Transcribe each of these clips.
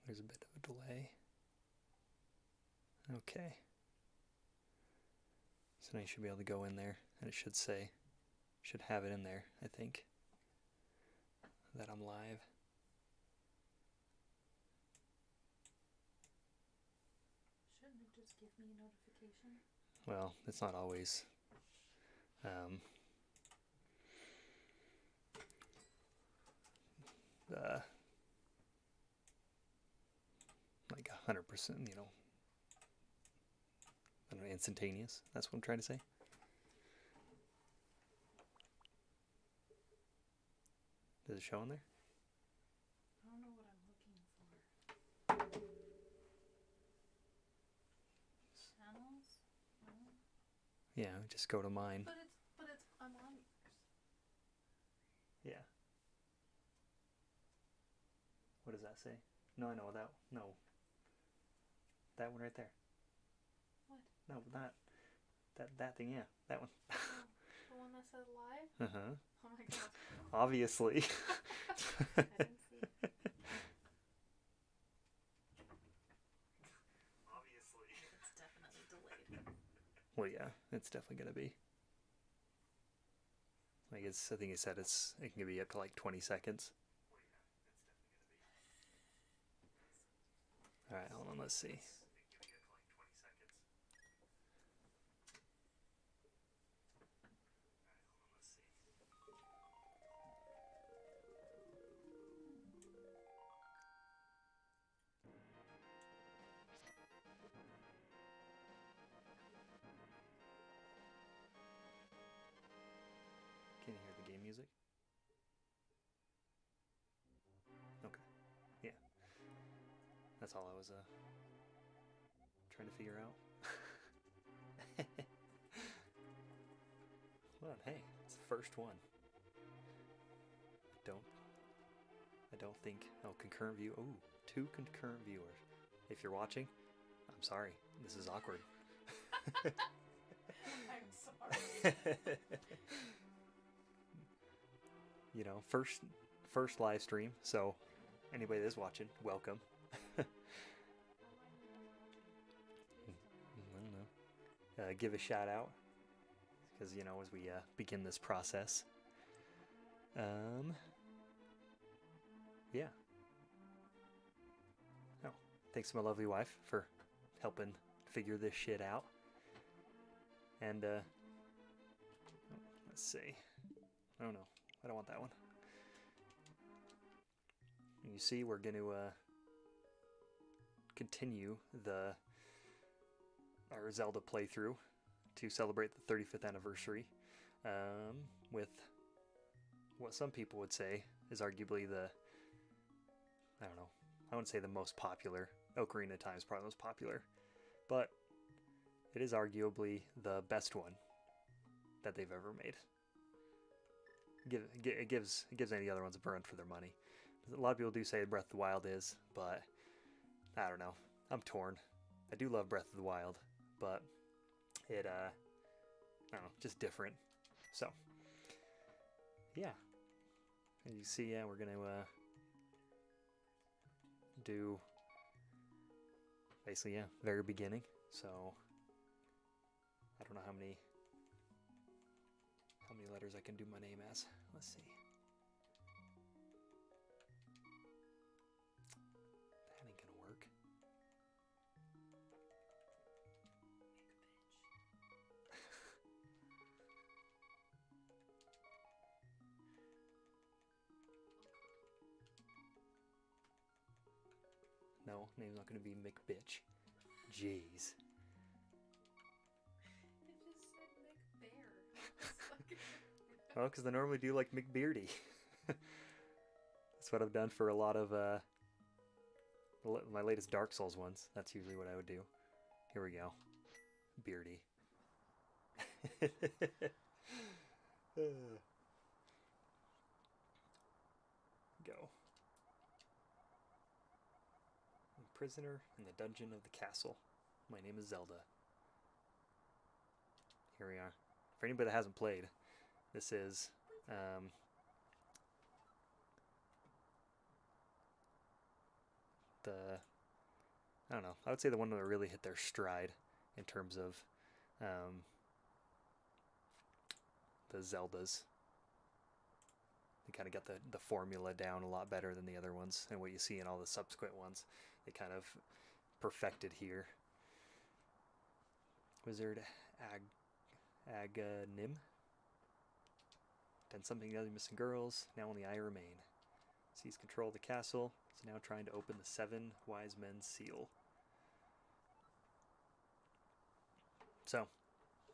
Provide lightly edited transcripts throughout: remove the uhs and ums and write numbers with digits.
There's a bit of a delay. Okay. So now you should be able to go in there, and it should say, should have it in there, I think, that I'm live. Shouldn't it just give me a notification? Well, it's not always. Like 100%, I don't know, instantaneous. That's what I'm trying to say. Does it show in there? I don't know what I'm looking for. Channels? No. Yeah, just go to mine. But I'm on yours. Yeah. What does that say? No, I know that. No. That one right there. What? No, not that thing. Yeah, that one. Oh, the one that said live? Uh huh. Oh my god. Obviously. I didn't see it. Obviously. It's definitely delayed. Well, yeah, it's definitely gonna be. Like I think it said it can be up to like 20 seconds. All right, hold on. Let's see. Can you hear the game music? Okay. Yeah. That's all I was trying to figure out. Well, hey, it's the first one. I don't think. Oh, concurrent view. Oh, 2 concurrent viewers. If you're watching, I'm sorry. This is awkward. I'm sorry. First live stream. So, anybody that's watching, welcome. I don't know. Give a shout out because as we begin this process. Yeah. Oh, thanks to my lovely wife for helping figure this shit out. And let's see. Oh no, I don't want that one. You see, we're going to continue our Zelda playthrough to celebrate the 35th anniversary with what some people would say is arguably I don't know, I wouldn't say the most popular. Ocarina of Time is probably the most popular, but it is arguably the best one that they've ever made. It gives any other ones a run for their money. A lot of people do say Breath of the Wild is, but I don't know. I'm torn. I do love Breath of the Wild, but it, I don't know, just different. So, yeah. And you see, yeah, we're going to do basically, yeah, very beginning. So, I don't know how many letters I can do my name as. Let's see. That ain't gonna work. No, name's not gonna be McBitch. Jeez. It just said McBear. Well, because I normally do like McBeardy. That's what I've done for a lot of my latest Dark Souls ones. That's usually what I would do. Here we go. Beardy. Go. Prisoner in the dungeon of the castle. My name is Zelda. Here we are. For anybody that hasn't played, this is I don't know. I would say the one that really hit their stride in terms of the Zeldas. They kind of got the formula down a lot better than the other ones, and what you see in all the subsequent ones, they kind of perfected here. Wizard Aganim. Done something to the other missing girls. Now only I remain. Sees control of the castle. Is now trying to open the 7 wise men's seal. So,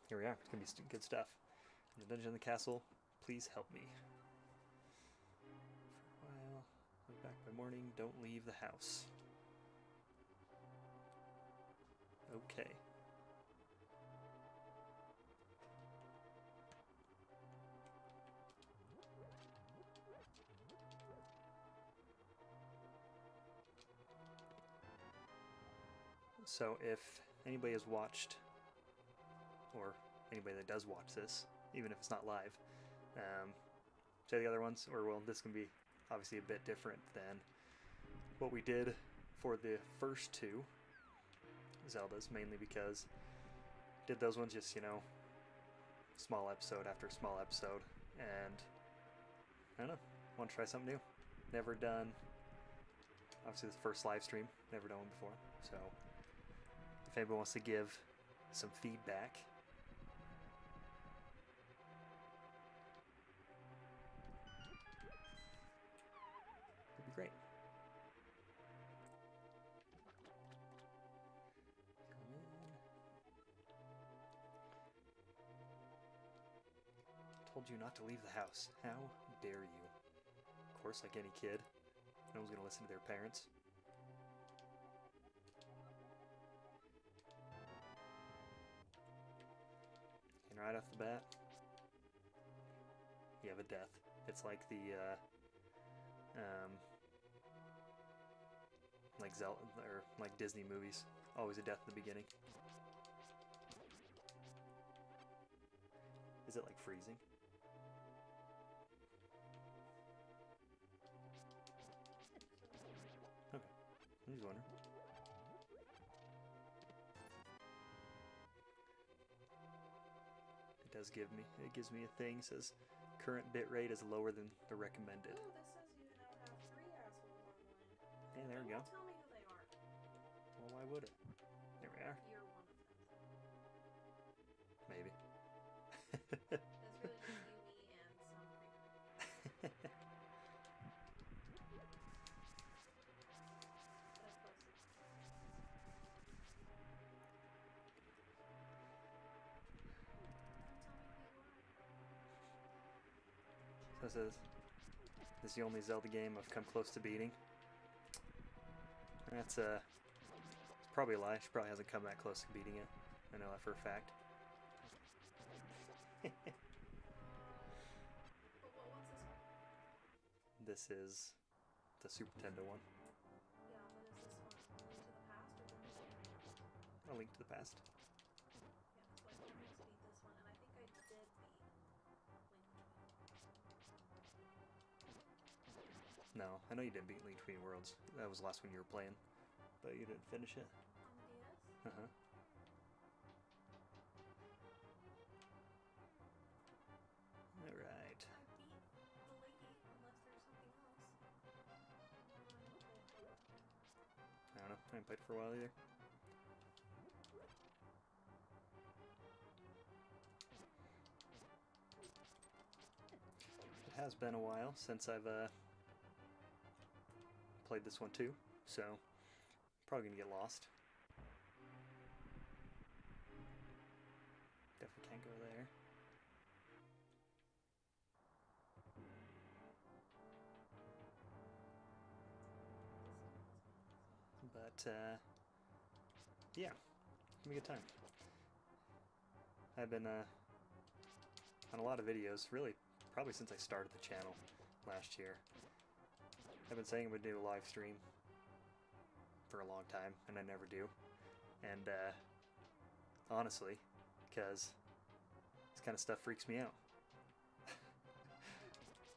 here we are. It's going to be good stuff. In the dungeon in the castle, please help me. For a while, I'll be back by morning. Don't leave the house. Okay. So if anybody has watched, or anybody that does watch this, even if it's not live, say the other ones, or well, this can be obviously a bit different than what we did for the first 2 Zeldas, mainly because did those ones just, you know, small episode after small episode, and I don't know, want to try something new. Never done, obviously this first live stream, never done one before, so if anybody wants to give some feedback, it'd be great. Come in. Told you not to leave the house. How dare you? Of course, like any kid, no one's gonna listen to their parents. And right off the bat, you have a death. It's like the like Zelda or like Disney movies. Always a death in the beginning. Is it like freezing? Okay, I'm just wondering. It gives me a thing, says current bit rate is lower than the recommended. Oh, this says you now have 3 assholes online. Yeah, there we go. Tell me who they are. Well, why would it? There we are. You're one of them. Maybe. That's really just you, me, and some creeper. That's close. So it says, this is the only Zelda game I've come close to beating. That's it's probably a lie. She probably hasn't come that close to beating it. I know that for a fact. This is the Super Nintendo one. Yeah, what is this one? A Link to the Past or Link to the Past? Link to the Past. Yeah, that's why I almost beat this one, and I think I did beat Link Between. No, I know you didn't beat Link Between Worlds. That was the last one you were playing, but you didn't finish it. On the DS? Uh-huh. Alright. I beat the lady, unless there's something else. I don't know. I haven't played it for a while either. It has been a while since I've played this one too, so probably gonna get lost. Definitely can't go there. But yeah, it's gonna be a good time. I've been on a lot of videos, really, probably since I started the channel last year. I've been saying I would do a live stream for a long time, and I never do. And honestly, because this kind of stuff freaks me out.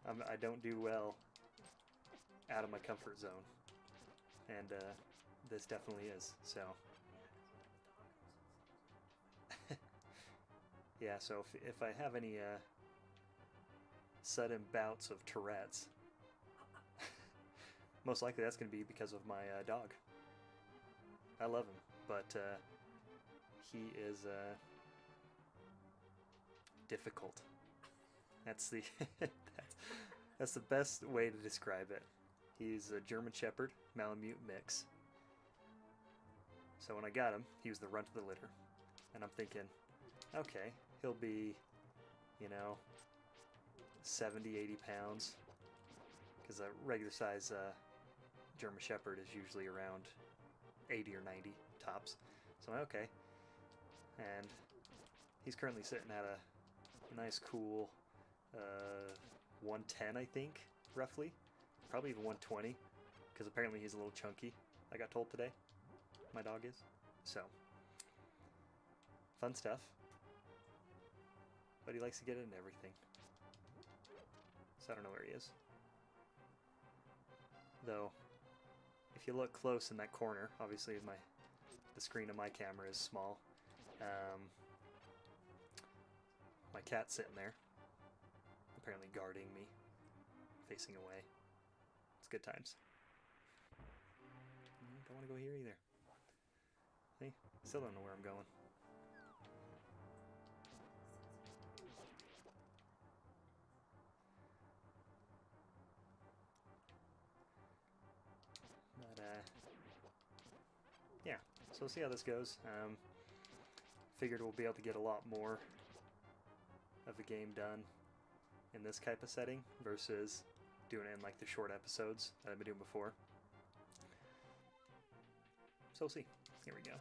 I don't do well out of my comfort zone. And this definitely is. So Yeah, because when the dog comes in, sometimes yeah, so if I have any sudden bouts of Tourette's, most likely that's going to be because of my dog. I love him, but he is difficult. That's the that's the best way to describe it. He's a German Shepherd Malamute mix. So when I got him, he was the runt of the litter, and I'm thinking, okay, he'll be, you know, 70, 80 pounds, because a regular size German Shepherd is usually around 80 or 90 tops. So I'm like, okay, and he's currently sitting at a nice cool 110, I think, roughly, probably even 120, because apparently he's a little chunky, I got told today. My dog is. So fun stuff, but he likes to get into everything, so I don't know where he is, though. If you look close in that corner, obviously the screen of my camera is small. My cat's sitting there, apparently guarding me, facing away. It's good times. Don't want to go here either. See? Still don't know where I'm going. But, yeah. So we'll see how this goes. Figured we'll be able to get a lot more of the game done in this type of setting versus doing it in like the short episodes that I've been doing before. So we'll see. Here we go.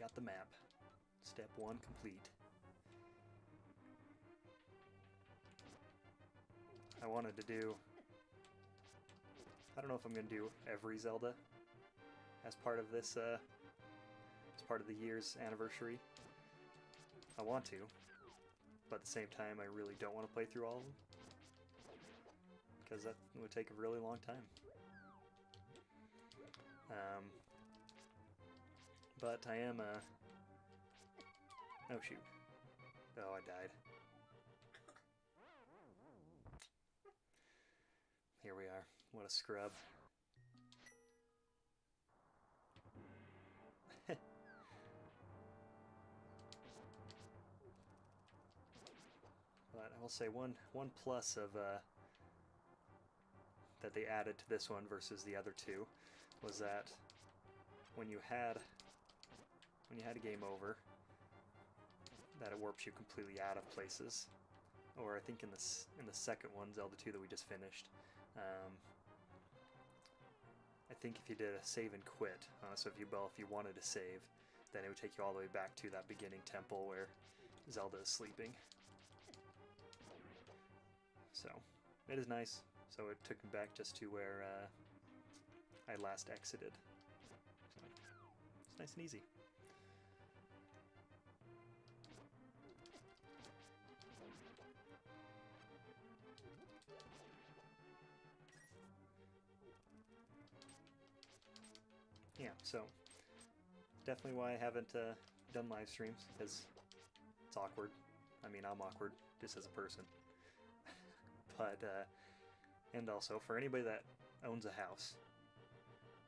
Got the map. Step 1 complete. I wanted to do... I don't know if I'm going to do every Zelda as part of this, as part of the year's anniversary. I want to, but at the same time I really don't want to play through all of them, because that would take a really long time. But I am oh shoot. Oh, I died. Here we are. What a scrub. But I will say one plus of that they added to this one versus the other two was that when you had a game over, that it warps you completely out of places. Or I think in the second one, Zelda 2, that we just finished, I think if you did a save and quit, so if you wanted to save, then it would take you all the way back to that beginning temple where Zelda is sleeping. So it is nice. So it took me back just to where I last exited. So it's nice and easy. Yeah, so definitely why I haven't done live streams, because it's awkward. I mean, I'm awkward just as a person. But and also for anybody that owns a house,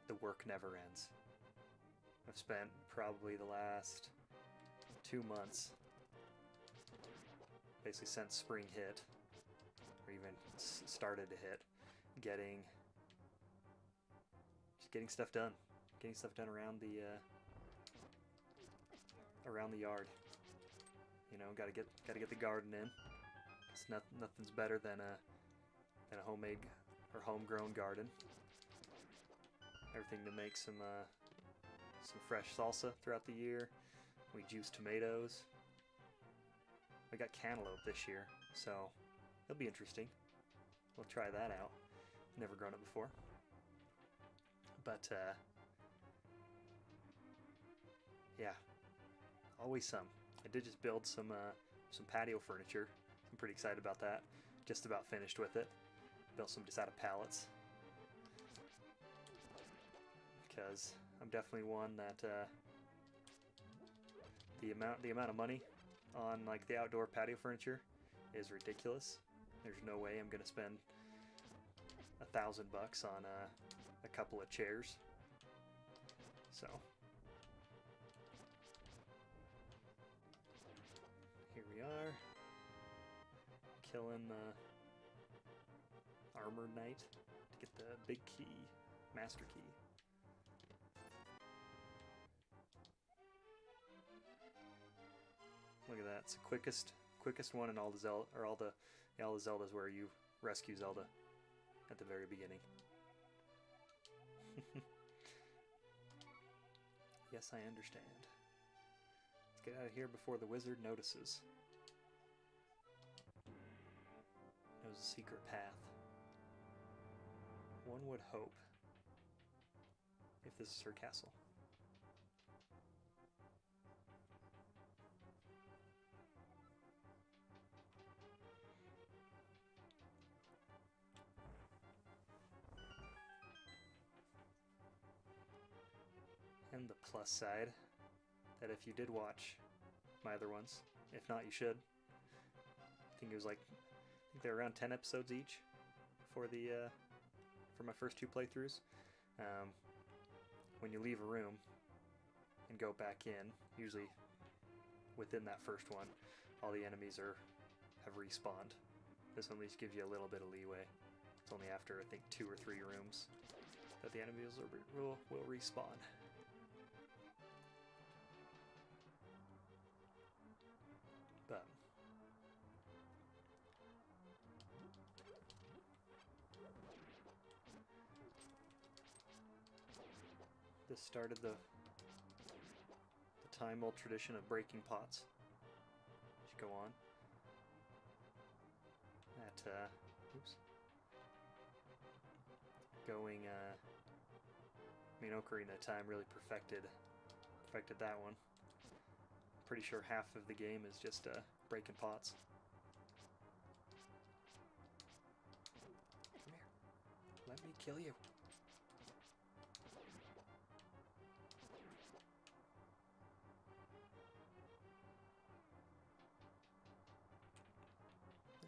the work never ends. I've spent probably the last 2 months, basically since spring hit, or even started to hit, just getting stuff done. Getting stuff done around the yard. You know, gotta get the garden in. It's nothing's better than a homemade or homegrown garden. Everything to make some fresh salsa throughout the year. We juice tomatoes. We got cantaloupe this year, so it'll be interesting. We'll try that out. Never grown it before. But yeah, always some. I did just build some patio furniture I'm pretty excited about that. Just about finished with it. Built some just out of pallets. Because I'm definitely one that the amount of money on like the outdoor patio furniture is ridiculous. There's no way I'm gonna spend $1,000 on a couple of chairs. So here we are, killing the armor knight to get the big key, master key. Look at that! It's the quickest one in all the Zelda, or all the Zeldas where you rescue Zelda at the very beginning. Yes, I understand. Let's get out of here before the wizard notices. Knows a secret path. One would hope. If this is her castle. And the plus side, that if you did watch my other ones, if not you should. I think they're around 10 episodes each for my first 2 playthroughs. When you leave a room and go back in, usually within that first one, all the enemies have respawned. This one at least gives you a little bit of leeway. It's only after I think 2 or 3 rooms that the enemies will respawn. But this started the time-old tradition of breaking pots. Should go on. That oops. Going I mean, Ocarina of Time really perfected that one. Pretty sure half of the game is just breaking pots. Come here. Let me kill you.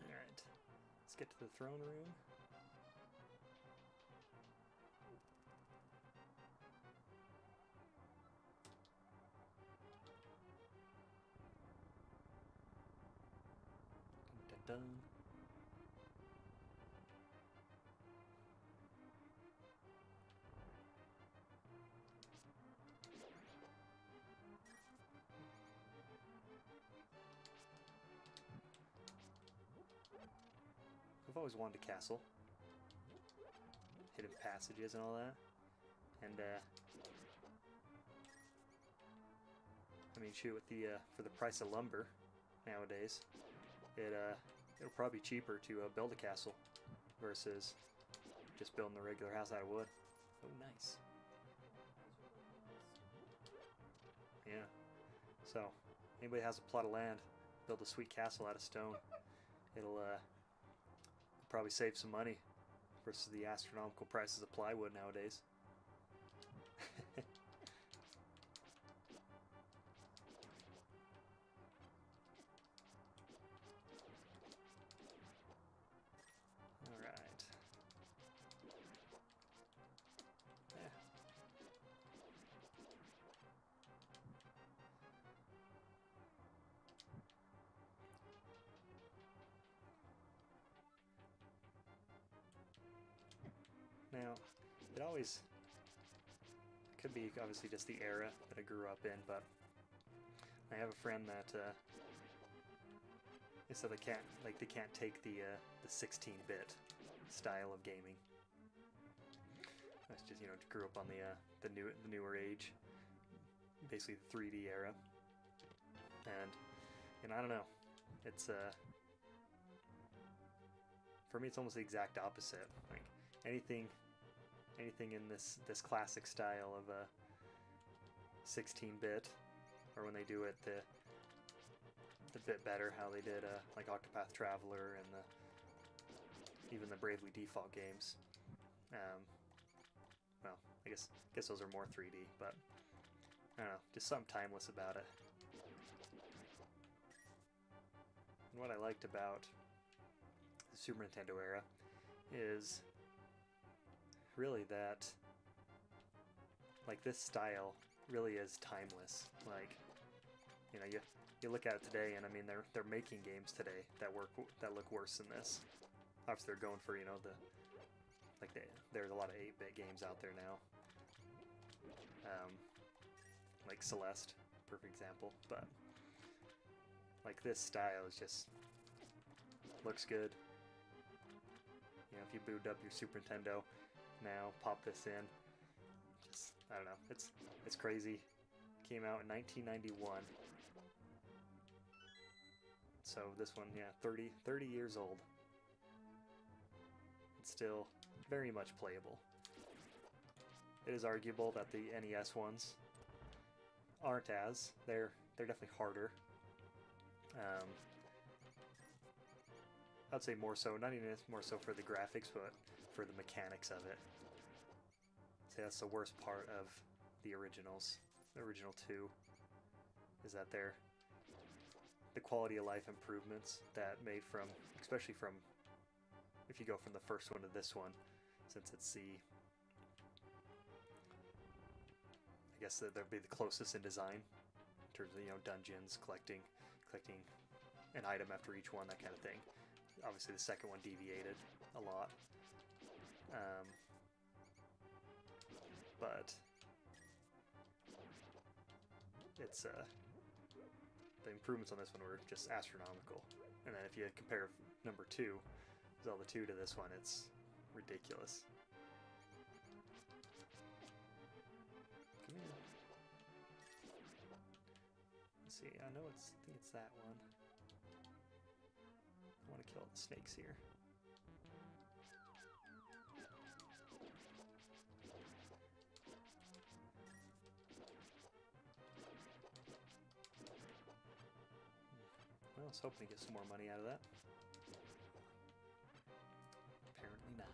Alright. Let's get to the throne room. Done. I've always wanted a castle. Hidden passages and all that. And I mean, shoot, with the for the price of lumber nowadays, it'll probably be cheaper to build a castle versus just building the regular house out of wood. Oh, nice. Yeah. So, anybody has a plot of land, build a sweet castle out of stone. It'll probably save some money versus the astronomical prices of plywood nowadays. Now, it could be obviously just the era that I grew up in, but I have a friend that they said they can't take the 16-bit style of gaming. That's just, you know, grew up on the newer age, basically the 3D era, and I don't know, it's for me it's almost the exact opposite. Like anything in this classic style of a 16-bit, or when they do it the a bit better how they did like Octopath Traveler and even the Bravely Default games. Well, I guess those are more 3D, but I don't know, just something timeless about it. And what I liked about the Super Nintendo era is really that, like, this style really is timeless. Like, you know, you look at it today, and I mean, they're making games today that look worse than this. Obviously, they're going for, you know, there's a lot of 8-bit games out there now. Like Celeste, perfect example. But like, this style is just looks good. You know, if you boot up your Super Nintendo now, pop this in, just, I don't know, it's crazy. Came out in 1991. So this one, yeah, 30 years old. It's still very much playable. It is arguable that the NES ones aren't as. They're definitely harder. I'd say more so, not even more so for the graphics, but for the mechanics of it. I'd say that's the worst part of the originals. The original two is that the quality of life improvements that made from, especially from, if you go from the first one to this one, since it's I guess that they'll be the closest in design in terms of, you know, dungeons, collecting an item after each one, that kind of thing. Obviously, the second one deviated a lot, but it's the improvements on this one were just astronomical. And then if you compare number 2, Zelda 2, to this one, it's ridiculous. Come here. Let's see, I think it's that one. I want to kill all the snakes here. Well, I was hoping to get some more money out of that. Apparently not.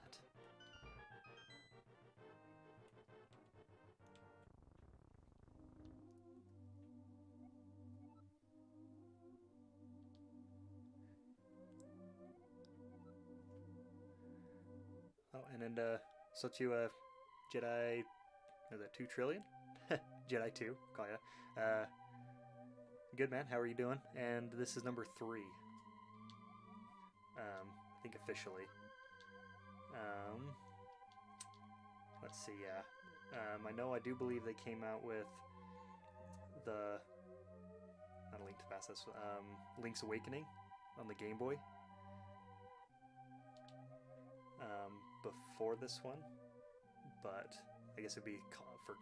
Oh, and then so to Jedi, is that 2 trillion? Jedi 2, call ya. Good, man, how are you doing? And this is number 3. I think officially. Let's see, yeah. I do believe they came out with not A Link to Past, that's Link's Awakening on the Game Boy. Before this one, but I guess it'd be for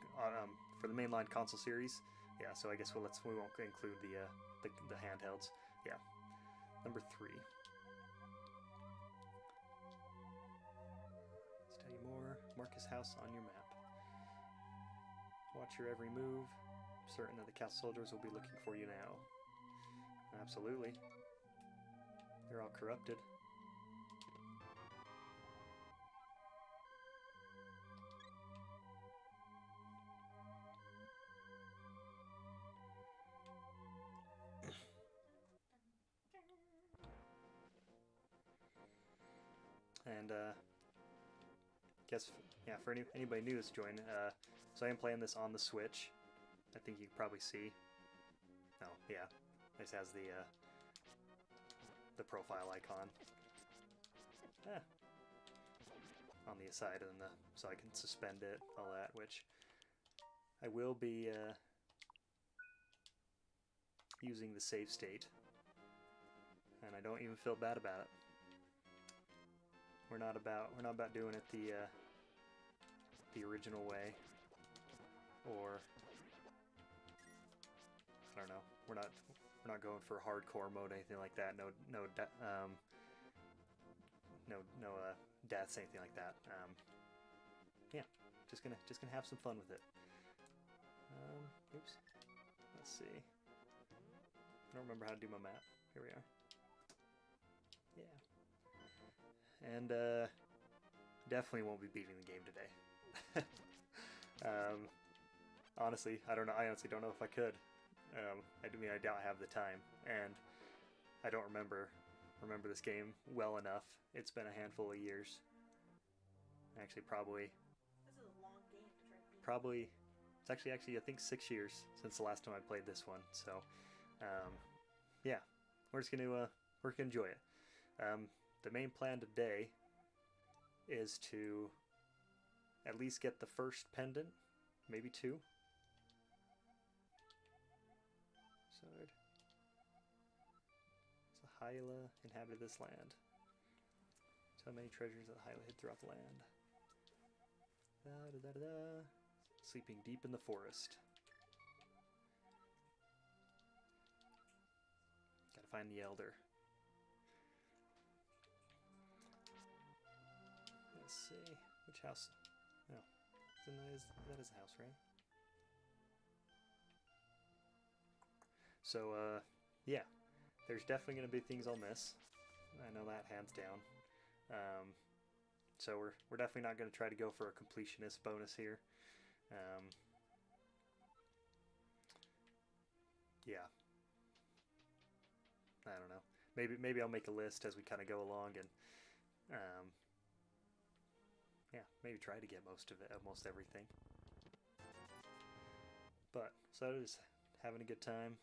the mainline console series. Yeah, so I guess we won't include the handhelds. Yeah, number 3. Let's tell you more. Mark his house on your map. Watch your every move. Certain that the castle soldiers will be looking for you now. Absolutely. They're all corrupted. And guess, yeah, for anybody new that's joined, so I am playing this on the Switch. I think you can probably see. Oh, yeah, this has the profile icon on the side, and so I can suspend it, all that, which I will be using the save state, and I don't even feel bad about it. We're not about doing it the original way, or I don't know. We're not going for hardcore mode, anything like that. No deaths, anything like that. Yeah, just gonna have some fun with it. Oops. Let's see. I don't remember how to do my map. Here we are. Yeah. And definitely won't be beating the game today. Honestly, I don't know. I honestly don't know if I could. I mean, I doubt I have the time, and I don't remember this game well enough. It's been a handful of years. Actually, probably. This is a long game to try to beat. Probably. It's actually I think 6 years since the last time I played this one. So, yeah, we're just gonna enjoy it. The main plan today is to at least get the first pendant, maybe 2. Sword. So Hyla inhabited this land. So many treasures that Hyla hid throughout the land. Da, da, da, da, da. Sleeping deep in the forest. Gotta find the elder. Let's see. Which house? No. That is a house, right? So, yeah. There's definitely going to be things I'll miss. I know that hands down. So we're definitely not going to try to go for a completionist bonus here. Yeah. I don't know. Maybe I'll make a list as we kind of go along and yeah, maybe try to get most of it, almost everything. But so just having a good time.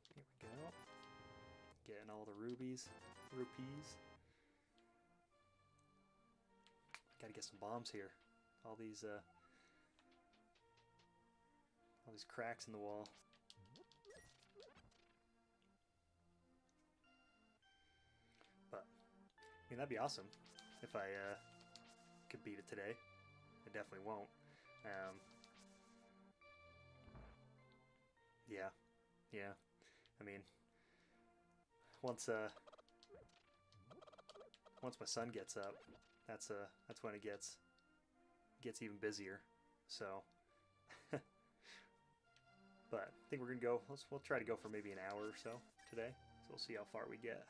Here we go. Getting all the rupees. Gotta get some bombs here. All these cracks in the wall. But I mean, that'd be awesome if I could beat it today. I definitely won't. Yeah. I mean, once my son gets up, that's when it gets even busier. So, but I think we're gonna go. We'll try to go for maybe an hour or so today. So we'll see how far we get.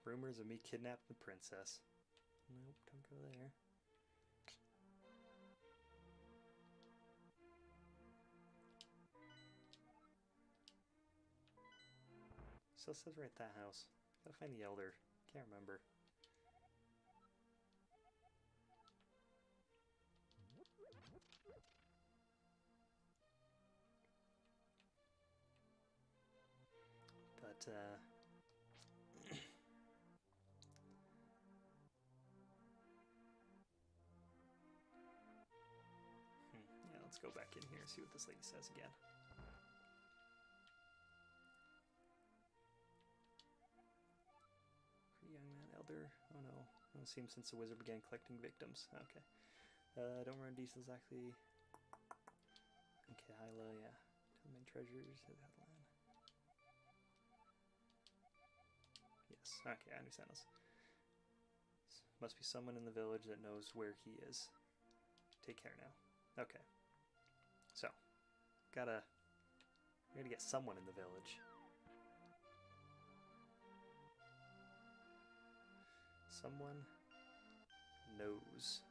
Rumors of me kidnapping the princess. Nope, don't go there. So it says right at that house. Gotta find the elder. Can't remember. But yeah, let's go back in here and see what this lady says again. Young man, elder. Oh no. It seems since the wizard began collecting victims. Okay. Don't remember details exactly. Okay, Hyla, yeah. Tell me treasures of that land. Yes, okay, I understand this. Must be someone in the village that knows where he is. Take care now. Okay. So, we gotta get someone in the village. Someone knows.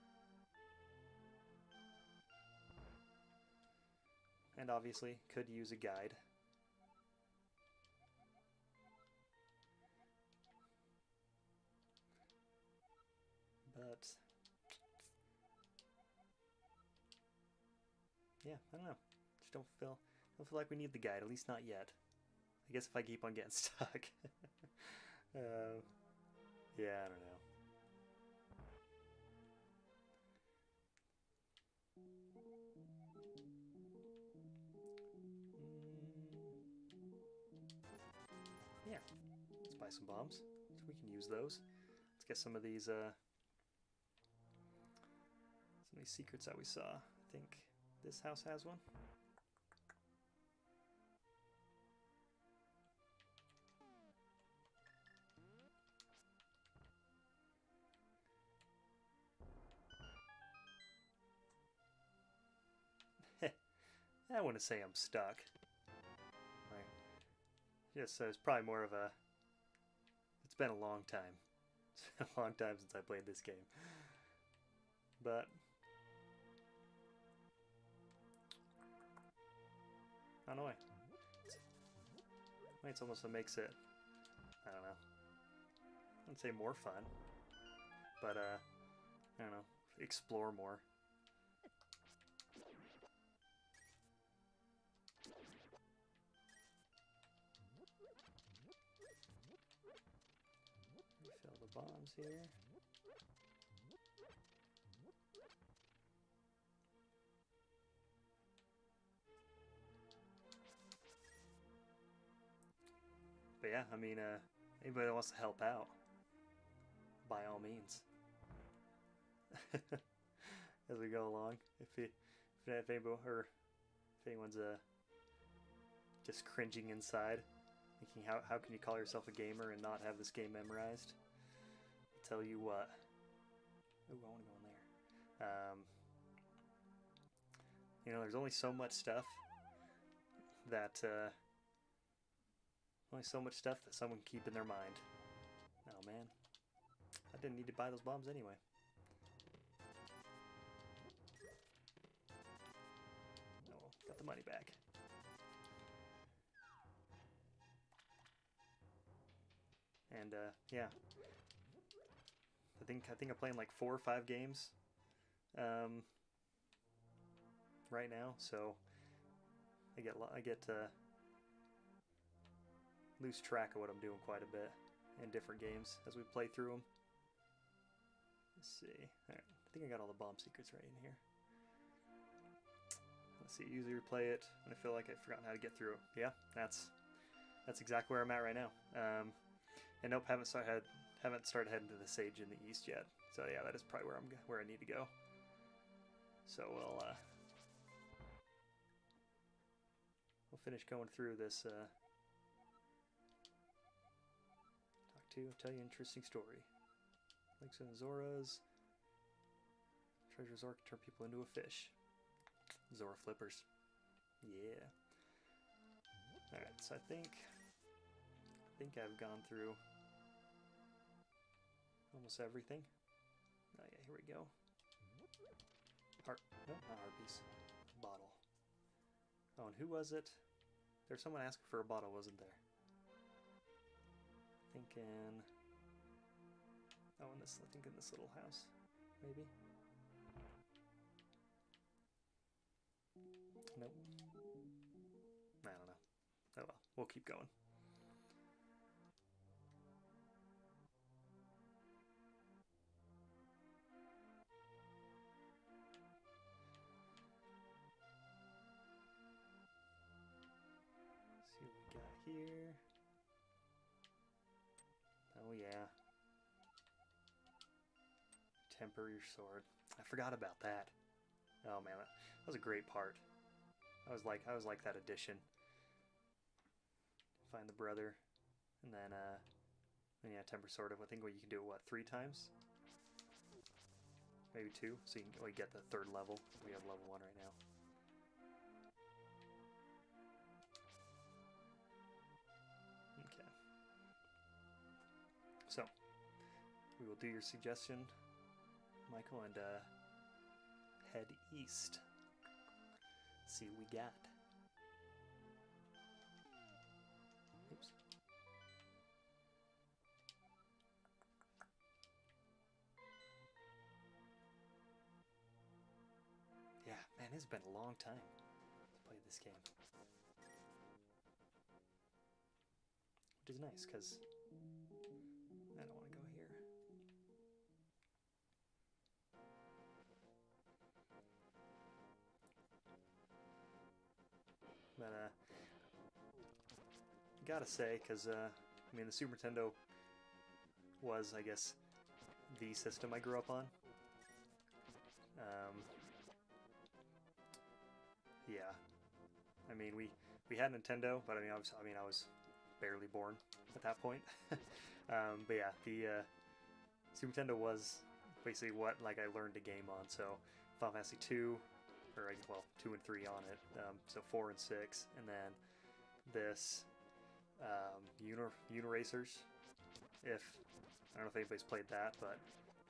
And obviously could use a guide. But yeah, I don't know. Just don't feel like we need the guide, at least not yet. I guess if I keep on getting stuck. Yeah, I don't know. Yeah, let's buy some bombs so we can use those. Let's get some of these secrets that we saw. I think this house has one. I wouldn't say I'm stuck. Like, yes, it's probably more of a. It's been a long time. It's been a long time since I played this game. But I don't know why. It's almost what makes it. I don't know. I wouldn't say more fun, but I don't know. Explore more. Refill the bombs here. But yeah, I mean, anybody that wants to help out, by all means. As we go along, if anyone's just cringing inside, thinking how can you call yourself a gamer and not have this game memorized? I'll tell you what. Ooh, I want to go in there. You know, there's only so much stuff that someone can keep in their mind. Oh man, I didn't need to buy those bombs anyway. Oh well, got the money back. And yeah, I think I'm playing like 4 or 5 games right now, so I get lose track of what I'm doing quite a bit in different games as we play through them. Let's see. All right, I think I got all the bomb secrets right in here. Let's see. Usually replay it when I feel like I've forgotten how to get through it. Yeah, that's exactly where I'm at right now. And nope, haven't started heading to the Sage in the East yet. So yeah, that is probably where I need to go. So we'll finish going through this. Tell you an interesting story. Links and Zoras. Treasure Zora can turn people into a fish. Zora flippers. Yeah. Alright, so I think I've gone through almost everything. Oh yeah, here we go. Heart. No, not heart piece. Bottle. Oh, and who was it? There's someone asking for a bottle, wasn't there? Thinking. Oh, I think in this little house, maybe. Nope. I don't know. Oh well, we'll keep going. See what we got here. Oh yeah. Temper your sword. I forgot about that. Oh man, that was a great part. I was like that addition. Find the brother, and then yeah, temper sword. I think you can do it 3 times, maybe 2, so you can get the 3rd level. We have level 1 right now. Okay. So we will do your suggestion, Michael, and head east. See what we got. Oops. Yeah, man, it's been a long time to play this game. Which is nice, because I don't want to go here. But gotta say, because I mean, the Super Nintendo was, I guess, the system I grew up on. Yeah, I mean, we had Nintendo, but I was barely born at that point. But yeah, the Super Nintendo was basically what I learned to game on. So Final Fantasy 2, or well, 2 and 3 on it. So 4 and 6, and then this Uniracers. If I don't know if anybody's played that, but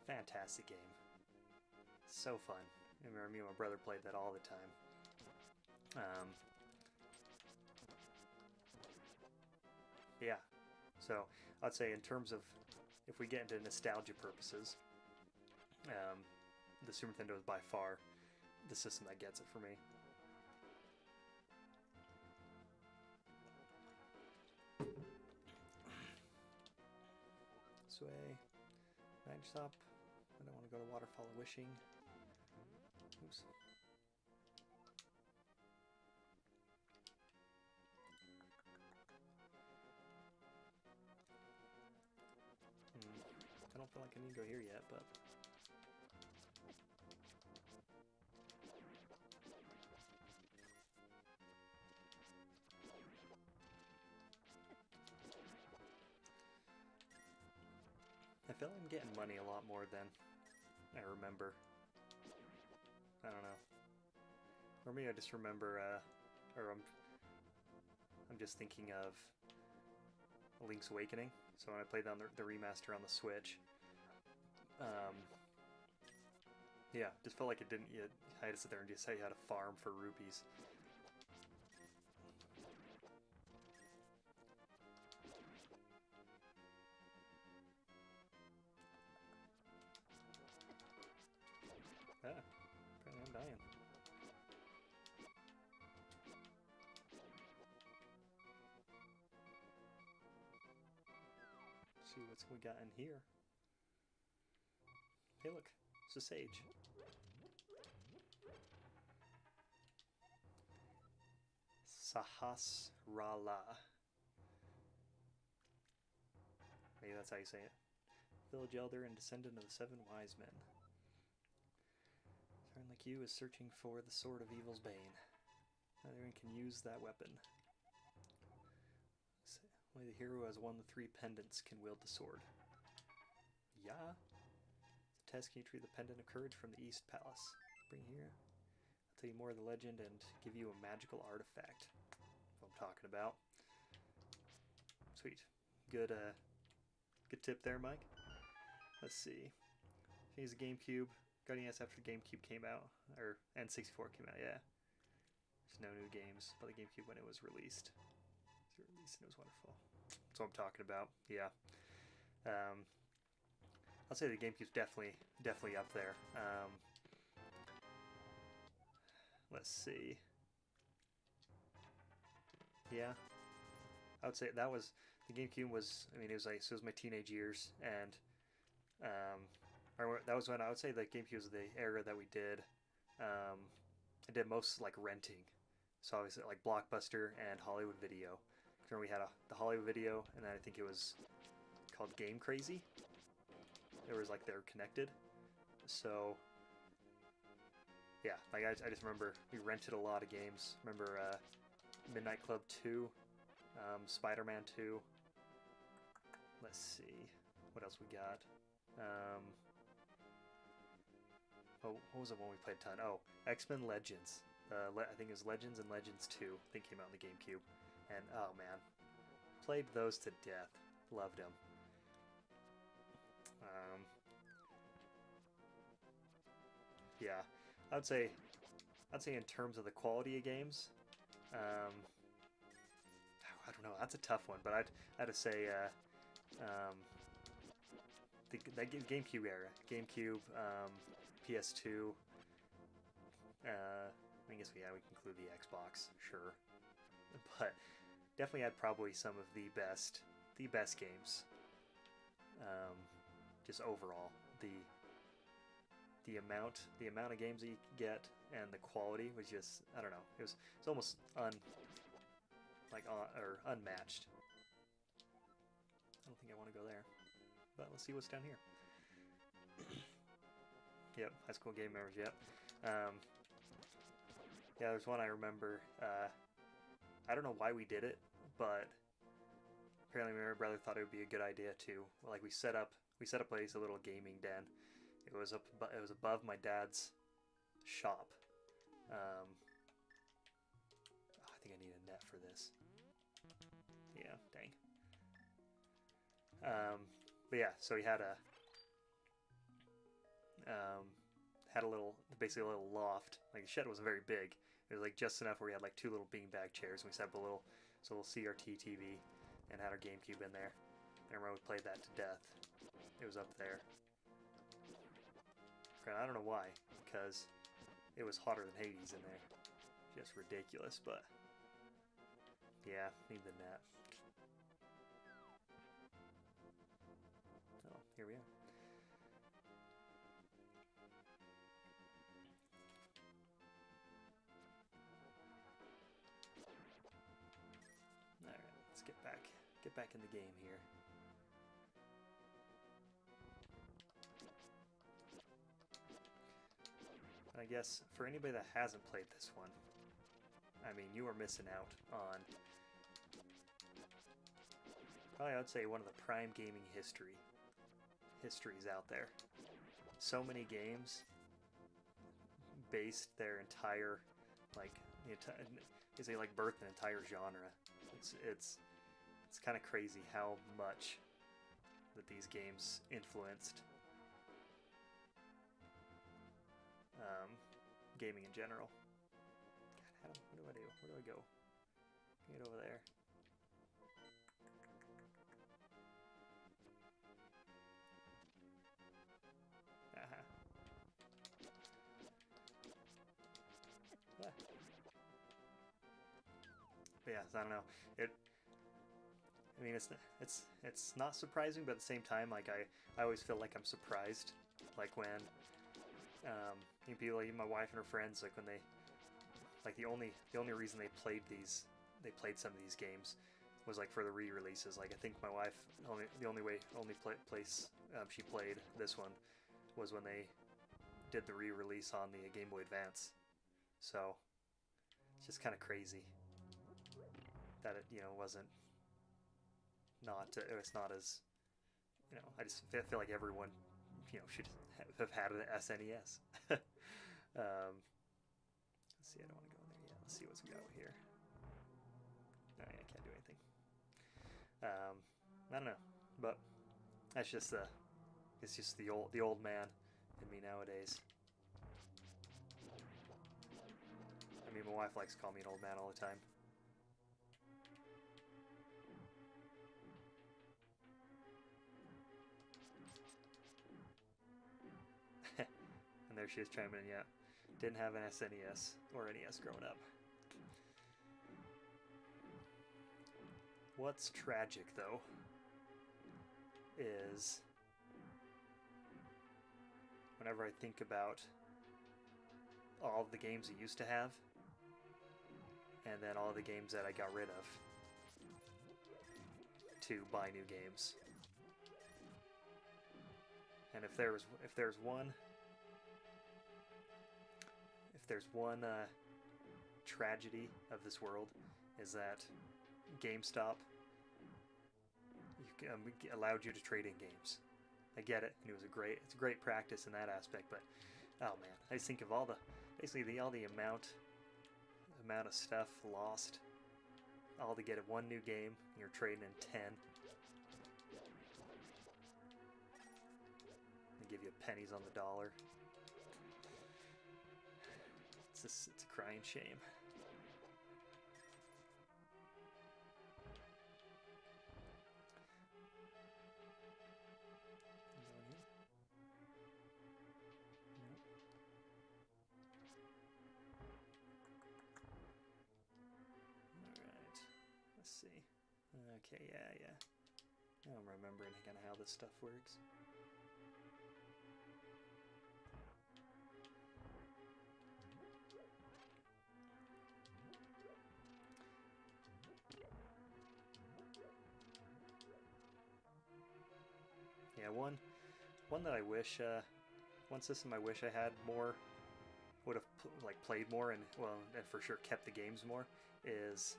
fantastic game. So fun. I remember me and my brother played that all the time. Yeah, so I'd say in terms of if we get into nostalgia purposes, the Super Nintendo is by far the system that gets it for me. Sway, Mag Stop. I don't want to go to Waterfall of Wishing. Oops. I don't feel like I need to go here yet, but I feel like I'm getting money a lot more than I remember. I don't know. Or maybe I just remember, or I'm just thinking of Link's Awakening. So when I played on the remaster on the Switch, yeah, just felt like it didn't. I had to sit there and just say you had to farm for rupees. Ah, apparently I'm dying. Let's see what we got in here. Hey, look, it's a sage. Sahasrara. Maybe that's how you say it. Village elder and descendant of the 7 wise men. Someone like you is searching for the sword of evil's bane. Anyone can use that weapon. Only the hero who has won the 3 pendants can wield the sword. Yeah. The test, can you retrieve the pendant of courage from the East Palace? Bring here. I'll tell you more of the legend and give you a magical artifact. That's what I'm talking about. Sweet. Good good tip there, Mike. Let's see. He's a GameCube. Got an NES after GameCube came out. Or N64 came out, yeah. There's no new games by the GameCube when it was released. It was released and it was wonderful. That's what I'm talking about. Yeah. I'll say the GameCube's definitely up there. Let's see. Yeah, I would say that was the GameCube was. I mean, it was like, so it was my teenage years, and that was when I would say the GameCube was the era that we did. I did most like renting, so obviously like Blockbuster and Hollywood Video. Remember we had the Hollywood Video, and then I think it was called Game Crazy. It was like they're connected, so yeah, like I just remember we rented a lot of games. Remember Midnight Club 2, Spider-Man 2. Let's see, what else we got? Oh, what was the one we played a ton? Oh, X-Men Legends. I think it was Legends and Legends 2. I think came out on the GameCube, and oh man, played those to death. Loved them. Yeah, I'd say in terms of the quality of games, I don't know. That's a tough one, but I'd have to say the GameCube era, GameCube, PS2. I guess we can include the Xbox, sure, but definitely had probably some of the best games. Just overall, the amount of games that you could get and the quality was just, I don't know, it's almost unmatched. I don't think I want to go there, but let's see what's down here. Yep, high school game members. Yep. Yeah, there's one I remember. I don't know why we did it, but apparently my brother thought it would be a good idea to, like, we set up a little gaming den. It was above my dad's shop, I think I need a net for this. Yeah, dang. But yeah, so he had a basically a little loft. Like the shed wasn't very big. It was like just enough where we had like two little beanbag chairs, and we set up a little CRT TV, and had our GameCube in there. And I remember we played that to death. It was up there. And I don't know why, because it was hotter than Hades in there. Just ridiculous, but yeah, need the net. Oh, here we are. All right, let's get back in the game here. I guess for anybody that hasn't played this one, I mean, you are missing out on probably, I would say, one of the prime gaming histories out there. So many games based their entire, like, basically like birthed an entire genre. It's kind of crazy how much that these games influenced gaming in general. God, what do I do? Where do I go? Get over there. Aha. Ah. But yeah, I don't know. I mean, it's not surprising, but at the same time, like I always feel like I'm surprised, like when people, like my wife and her friends, like when they, like the only reason they played some of these games was like for the re-releases. Like I think my wife the only place she played this one was when they did the re-release on the Game Boy Advance. So it's just kind of crazy that it wasn't it's not as I just feel like everyone should have had an SNES. Let's see, I don't want to go in there yet. Let's see what's we got here. Oh yeah, I can't do anything. I don't know, but that's just it's just the old man in me nowadays. I mean, my wife likes to call me an old man all the time. And there she is chiming in, yeah. Didn't have an SNES or NES growing up. What's tragic, though, is whenever I think about all of the games I used to have, and then all the games that I got rid of to buy new games. And if there's one tragedy of this world, is that GameStop allowed you to trade in games. I get it, and it's a great practice in that aspect. But oh man, I just think of all the amount of stuff lost, all to get one new game, and you're trading in 10. They give you pennies on the dollar. It's a crying shame. Okay, yeah. Now I'm remembering kind of how this stuff works. Yeah, one that I wish, one system I wish I had more, would have played more and for sure kept the games more, is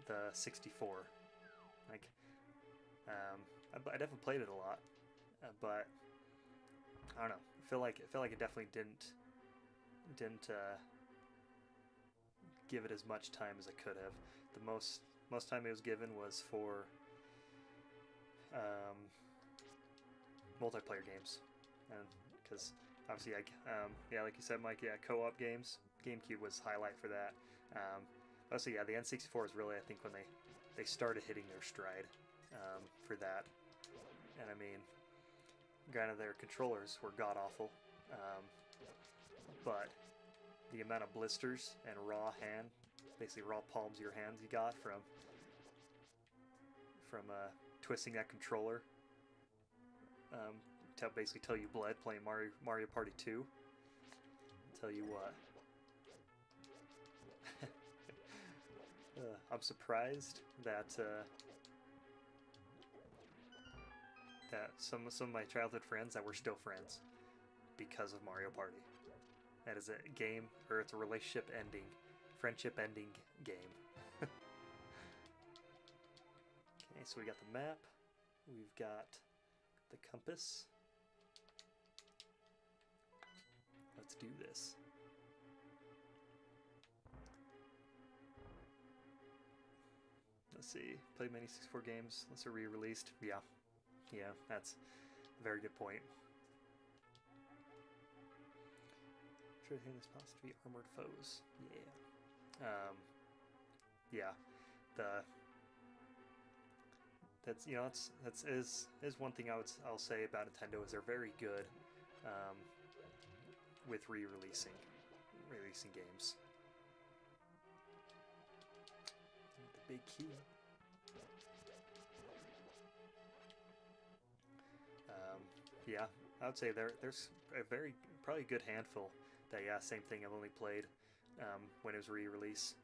the 64. Like, I definitely played it a lot, but I don't know. I feel like it definitely didn't give it as much time as I could have. The most time it was given was for multiplayer games, and because obviously yeah, like you said, Mike, yeah, co-op games. GameCube was highlight for that. Also, yeah, the N64 is really, I think, when they started hitting their stride for that. And I mean, granted, their controllers were god awful, but the amount of blisters and raw hand, basically raw palms of your hands you got from twisting that controller to basically tell you bled playing Mario Party 2. Tell you what. I'm surprised that that some of my childhood friends that were still friends because of Mario Party. That is a game, or it's a relationship ending, friendship ending game. Okay, so we got the map, we've got the compass. Let's do this. Let's see, played many 64 games, unless they're re-released. Yeah, that's a very good point. Sure thing is supposed to be armored foes. Yeah. That's you know that's is one thing I'll say about Nintendo is they're very good with releasing games. The big key. Yeah, I would say there's a probably good handful that, yeah, same thing, I've only played when it was re-release.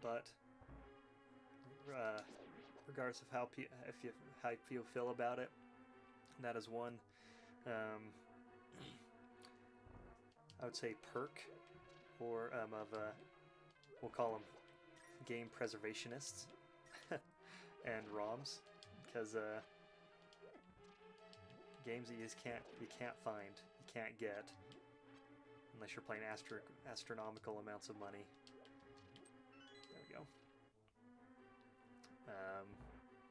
But regardless of how you feel about it, that is one I would say perk, or of we'll call them game preservationists and ROMs, because games that you can't find, you can't get unless you're playing astronomical amounts of money. There we go.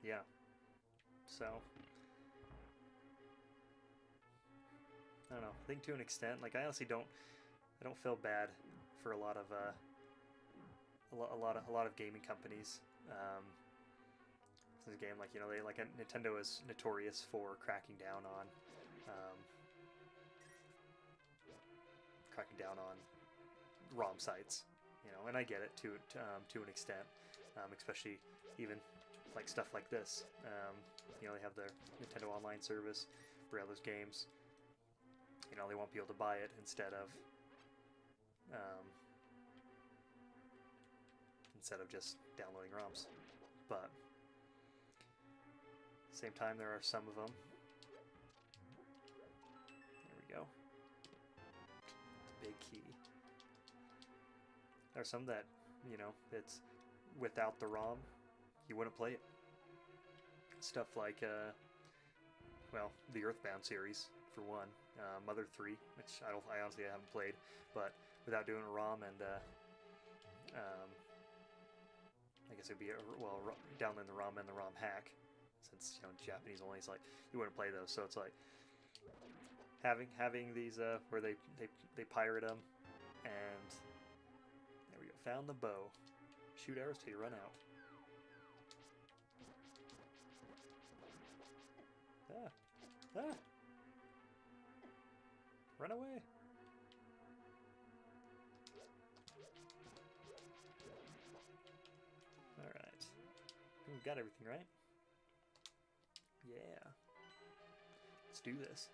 Yeah. So I don't know. I think to an extent, like I honestly don't feel bad for a lot of gaming companies. This game, like, you know, Nintendo is notorious for cracking down on ROM sites, you know, and I get it to an extent, especially even like stuff like this. You know, they have their Nintendo Online service for all those games. You know, they want people to buy it instead of just downloading ROMs. But same time, there are some of them. There we go. Big key. There are some that, you know, it's without the ROM, you wouldn't play it. Stuff like, well, the Earthbound series, for one. Mother 3, which I honestly haven't played, but without doing a ROM and, I guess it'd be, downloading the ROM and the ROM hack, since, you know, Japanese only, it's like, you wouldn't play those, so it's like, having these, where they pirate them, and, there we go, found the bow. Shoot arrows till you run out. Ah! Run away! Alright. We've got everything, right? Yeah. Let's do this.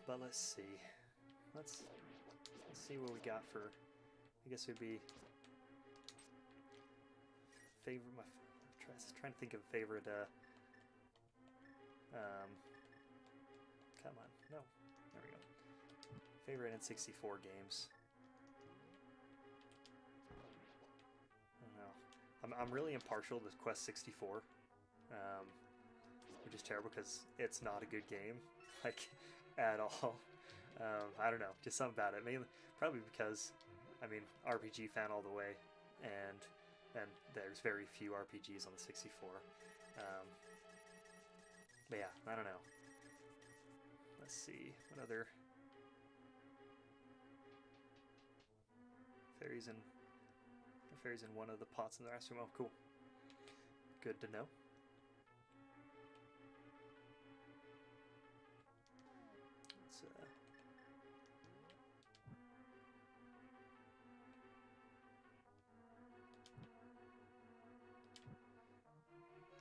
But let's see. Let's see what we got for, I guess it would be favorite, trying to think of favorite, come on, no, there we go. Favorite N64 games. I don't know. I'm really impartial to Quest 64. which is terrible because it's not a good game, like, at all. I don't know, just something about it. Mainly, probably because, I mean, RPG fan all the way, and there's very few RPGs on the 64. But yeah, I don't know. Let's see, what other fairies in one of the pots in the restroom. Oh, cool. Good to know. Let's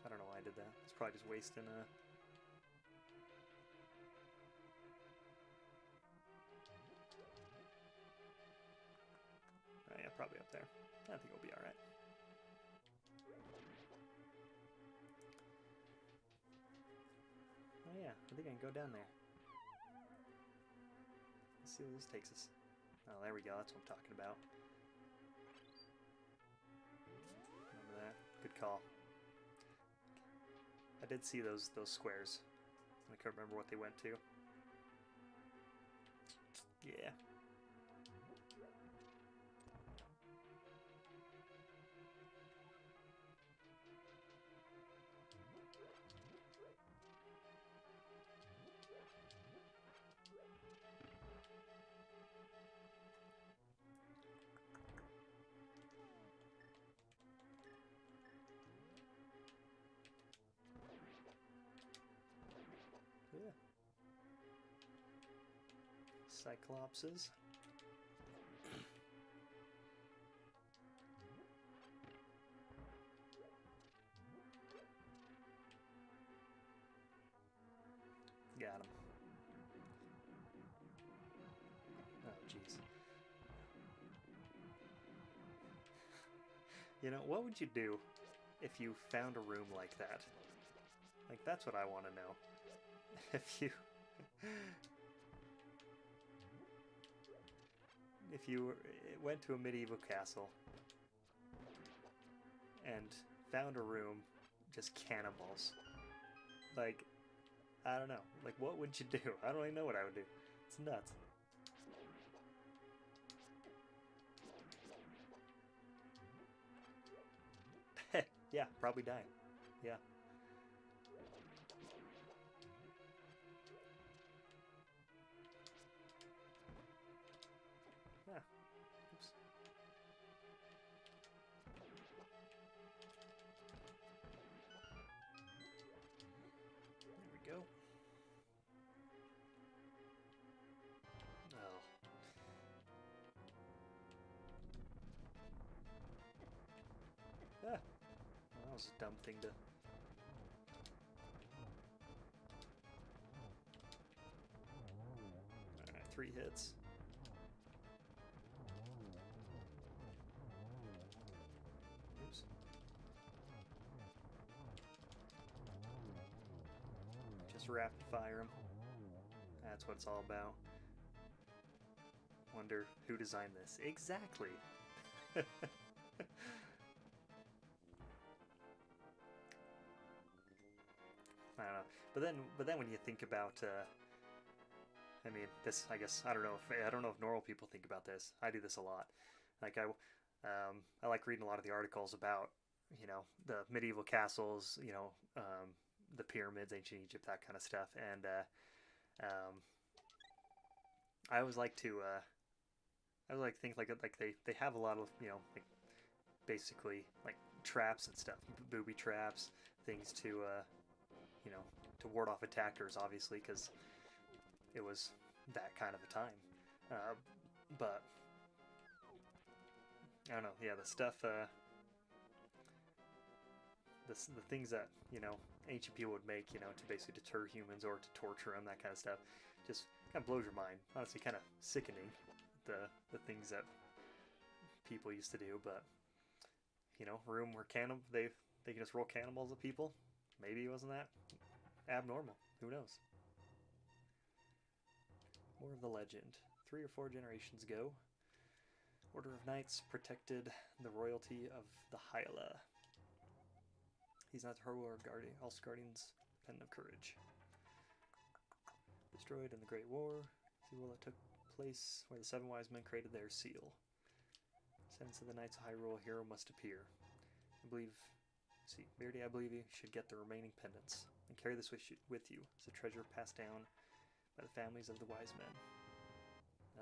I don't know why I did that. It's probably just wasting oh yeah, probably up there. I think it'll be alright. Oh yeah, I think I can go down there. Let's see where this takes us. Oh, there we go, that's what I'm talking about. Remember that? Good call. I did see those squares. I can't remember what they went to. Yeah. Yeah. Cyclopses. Got him. Oh, jeez. You know, what would you do if you found a room like that? Like, that's what I want to know. If you went to a medieval castle and found a room, just cannonballs. Like, I don't know. Like, what would you do? I don't even know what I would do. It's nuts. Yeah, probably die. Yeah. Ah, oops. There we go. Oh. Ah. Well, that was a dumb thing to... Alright, 3 hits. Oops. Just rapid fire him. That's what it's all about. Wonder who designed this. Exactly. I don't know. But then when you think about, I mean, this, I guess, I don't know if normal people think about this. I do this a lot. Like I like reading a lot of the articles about, you know, the medieval castles, you know, the pyramids, ancient Egypt, that kind of stuff, and I always like to, think like they have a lot of, you know, like basically like traps and stuff, booby traps, things to, you know, to ward off attackers, obviously, because it was that kind of a time. But I don't know. Yeah, the stuff, the things that, you know, ancient people would make, you know, to basically deter humans or to torture them, that kind of stuff, just kind of blows your mind. Honestly, kind of sickening, the things that people used to do. But you know, room where they can just roll cannonballs at people. Maybe it wasn't that abnormal. Who knows? More of the legend. 3 or 4 generations ago, Order of Knights protected the royalty of the Hyla. These knights are guardian. Also guardians Pen of Courage. Destroyed in the Great War. See what took place where the 7 wise men created their seal. Sentence of the Knights of Hyrule, hero must appear. I believe, see, Beardy, I believe you should get the remaining pendants and carry this with you as a treasure passed down by the families of the wise men.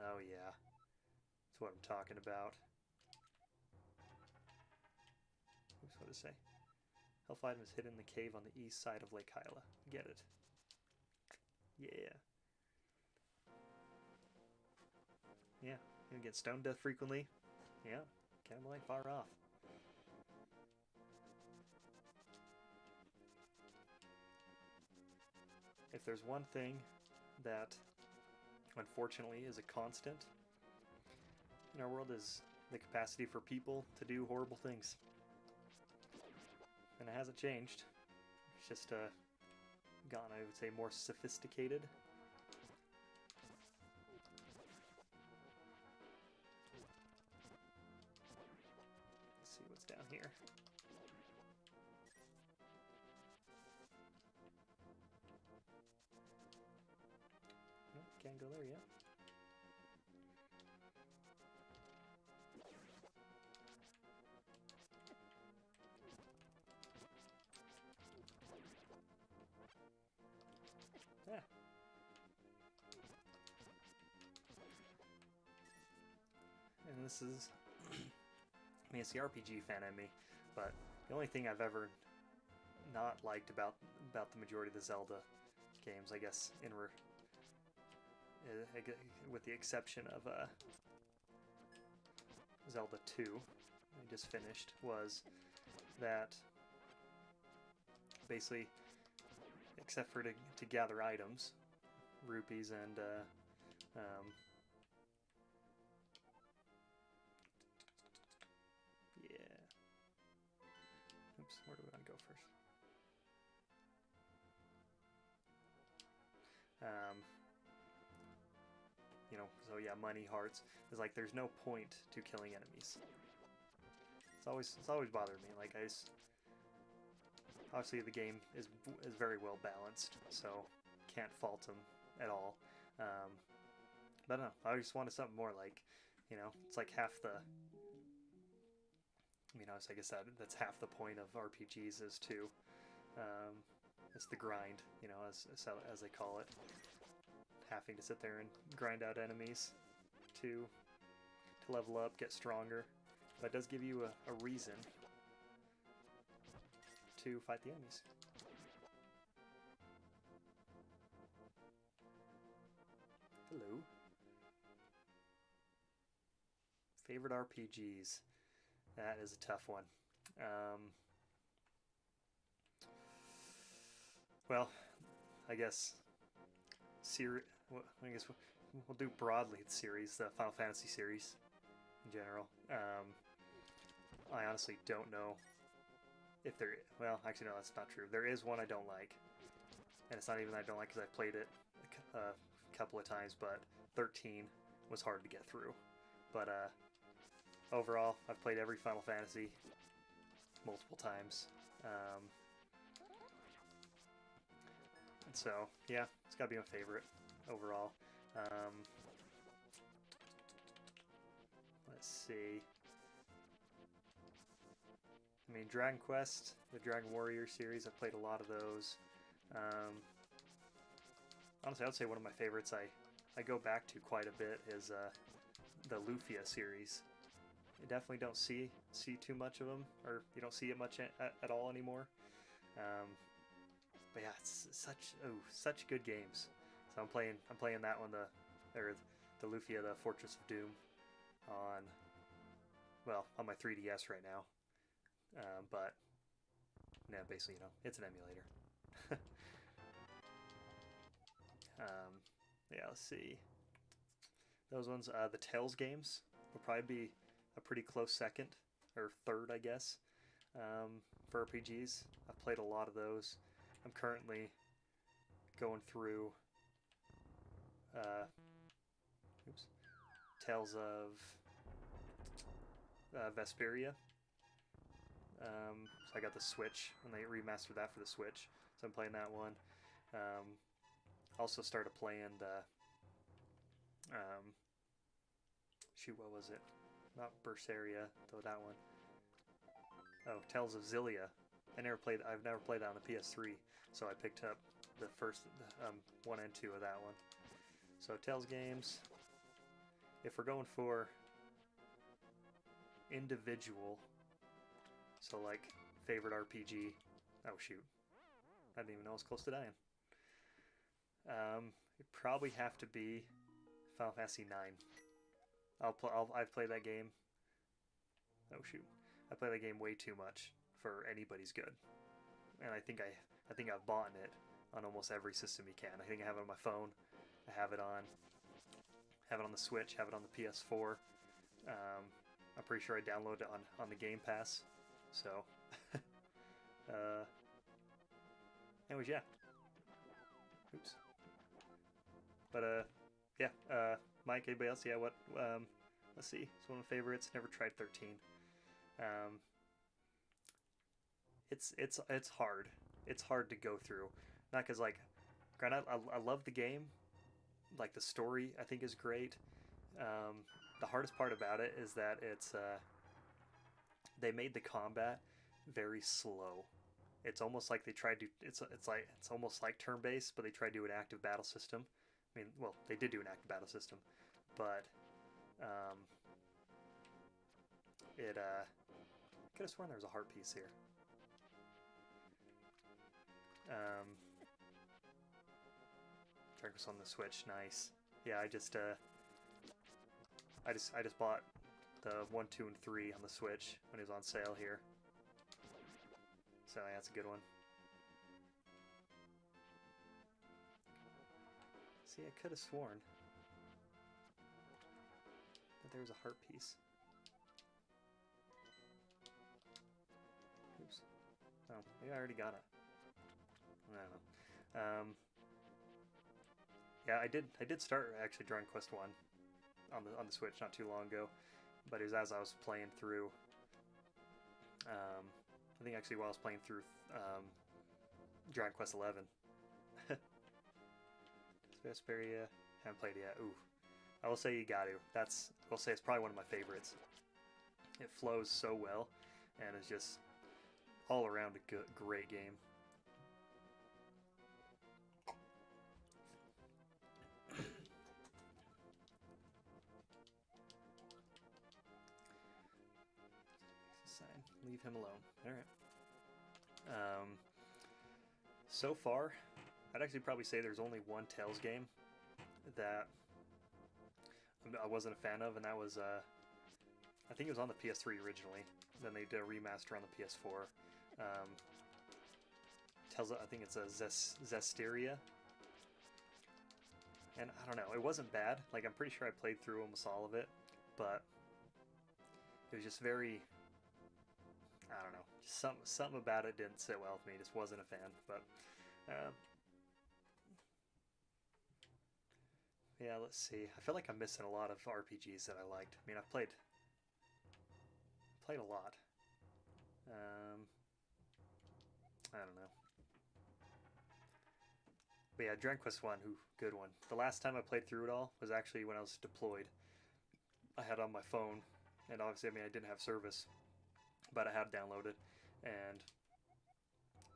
Oh yeah, that's what I'm talking about. Oops, what does it say? Health item is hidden in the cave on the east side of Lake Hyla. Get it. Yeah. Yeah, you get stone death frequently. Yeah, Cannibal ain't far off. If there's one thing that, unfortunately, is a constant in our world is the capacity for people to do horrible things. And it hasn't changed. It's just gotten, I would say, more sophisticated. Let's see what's down here. Nope, can't go there yet. Yeah. And this is, I mean, it's the RPG fan in me, but the only thing I've ever not liked about the majority of the Zelda games, I guess, with the exception of Zelda 2, I just finished, was that basically, except for to gather items, rupees and yeah. Oops, where do we want to go first? You know, so yeah, money, hearts. It's like there's no point to killing enemies. It's always bothered me. Like obviously the game is very well balanced, so can't fault them at all. But no, I just wanted something more like, you know, it's like half the. I mean, I guess that's half the point of RPGs is to, it's the grind, you know, as they call it. Having to sit there and grind out enemies to level up, get stronger. But it does give you a reason to fight the enemies. Hello. Favorite RPGs? That is a tough one. Well, I guess we'll do broadly the series, the Final Fantasy series in general. I honestly don't know if there. Well, actually, no, that's not true. There is one I don't like, and it's not even that I don't like because I played it a couple of times. But 13 was hard to get through. But overall, I've played every Final Fantasy multiple times. And so, yeah, it's got to be my favorite overall. Let's see. I mean, Dragon Quest, the Dragon Warrior series, I've played a lot of those. Honestly, I would say one of my favorites I go back to quite a bit is the Lufia series. You definitely don't see too much of them, or you don't see it much at all anymore. But yeah, it's such good games. So I'm playing that one, the Lufia, the Fortress of Doom, on my 3DS right now. But yeah, basically, you know, it's an emulator. Yeah, let's see. Those ones, the Tales games will probably be a pretty close second or third, I guess, for RPGs. I've played a lot of those. I'm currently going through Tales of Vesperia. So I got the Switch, and they remastered that for the Switch. so I'm playing that one. Also started playing the shoot, what was it? Not Berseria, though that one. Oh, Tales of Zillia. I've never played that on the PS3, so I picked up the first 1 and 2 of that one. So Tales games. If we're going for individual, so like favorite RPG. Oh shoot, I didn't even know I was close to dying. It'd probably have to be Final Fantasy 9. I've played that game. Oh shoot, I play that game way too much for anybody's good, and I think I've bought it on almost every system you can. I think I have it on my phone. I have it on the Switch. Have it on the PS4. I'm pretty sure I downloaded it on the Game Pass. So, anyways, yeah. Oops. But yeah. Mike, anybody else? Yeah. What? Let's see. It's one of my favorites. Never tried 13. It's hard. It's hard to go through. Not because like, granted, I love the game. Like the story, I think is great. The hardest part about it is that it's they made the combat very slow. It's almost like they tried to. It's almost like turn-based, but they tried to do an active battle system. I mean, well, they did do an active battle system, but it could have sworn there was a heart piece here. Dragons on the Switch, nice. Yeah, I just bought the 1, 2, and 3 on the Switch when it was on sale here. So yeah, that's a good one. See, I could have sworn that there was a heart piece. Oops. Oh, maybe I already got it. I don't know. Yeah, I did start actually Dragon Quest 1 on the Switch not too long ago, but it was as I was playing through. I think actually while I was playing through Dragon Quest 11. Vesperia, haven't played it yet. Ooh, I will say you got to. I'll say it's probably one of my favorites. It flows so well, and it's just all around a great game. Leave him alone. All right. So far, I'd actually probably say there's only one Tales game that I wasn't a fan of, and that was I think it was on the PS3 originally. Then they did a remaster on the PS4. Tales, I think it's a Zestiria. And I don't know, it wasn't bad. Like, I'm pretty sure I played through almost all of it, but it was just very, I don't know, just something about it didn't sit well with me. Just wasn't a fan. But yeah, let's see. I feel like I'm missing a lot of RPGs that I liked. I mean, I've played a lot. I don't know. But yeah, Dragon Quest 1, good one. The last time I played through it all was actually when I was deployed. I had it on my phone, and obviously, I mean, I didn't have service, but I had it downloaded, and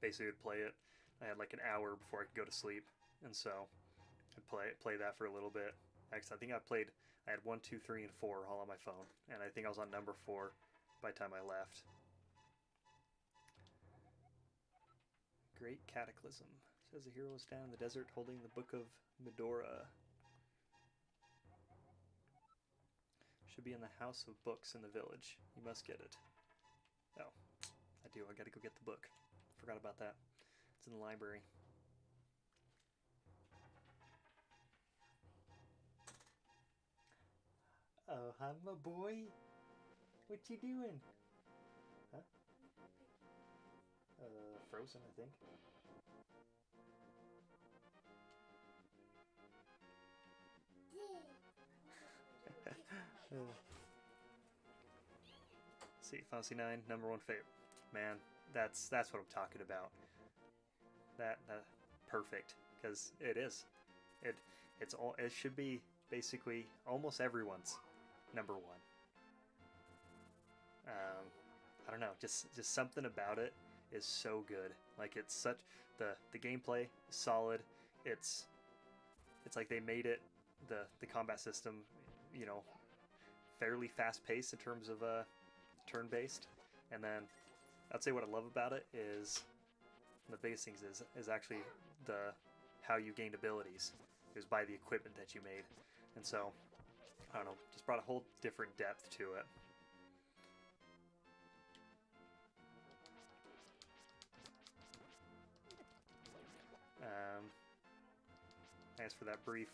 basically would play it. I had like an hour before I could go to sleep, and so I'd play that for a little bit. Actually, I think I had 1, 2, 3, and 4 all on my phone, and I think I was on number 4 by the time I left. Great Cataclysm. Says the hero was down in the desert holding the Book of Medora. Should be in the House of Books in the village. You must get it. Oh, I do. I gotta go get the book. Forgot about that. It's in the library. Oh, hi, my boy. What you doing? Huh? Frozen, I think. See, Fantasy 9, number 1 favorite. Man, that's what I'm talking about. that perfect, because it is. It it should be basically almost everyone's number one. I don't know, just something about it is so good. Like it's such the gameplay is solid. It's it's like they made it the combat system, you know, fairly fast paced in terms of turn based, and then I'd say what I love about it is the biggest things is actually the how you gained abilities. It was by the equipment that you made, and so I don't know, just brought a whole different depth to it. Thanks for that brief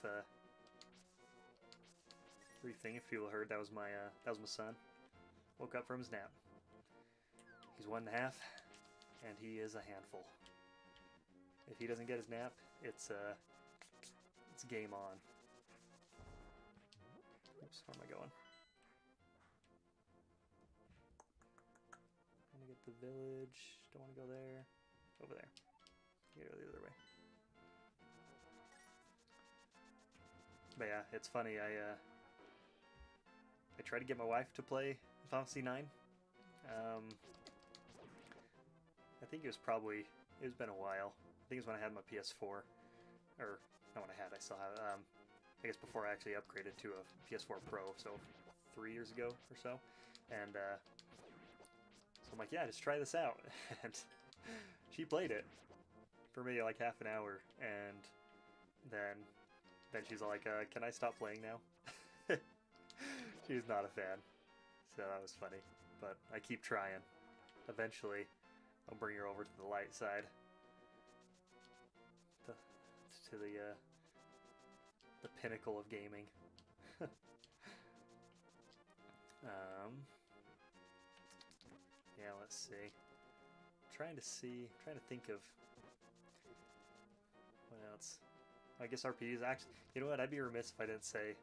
brief thing. If people heard, that was my son. Woke up from his nap. He's 1.5, and he is a handful. If he doesn't get his nap, it's game on. Oops, where am I going? I want to get the village. Don't want to go there. Over there. Go the other way. But yeah, it's funny. I tried to get my wife to play Final Fantasy 9. I think it's been a while. I think it was when I had my PS4, or not when I had. I still have. I guess before I actually upgraded to a PS4 Pro, so 3 years ago or so, and so I'm like, yeah, just try this out, and she played it for maybe like half an hour, and then she's like, can I stop playing now? She's not a fan, so that was funny, but I keep trying. Eventually, I'll bring her over to the light side, to the pinnacle of gaming. Yeah, let's see. Trying to think of what else. I guess RPGs actually. You know what? I'd be remiss if I didn't say,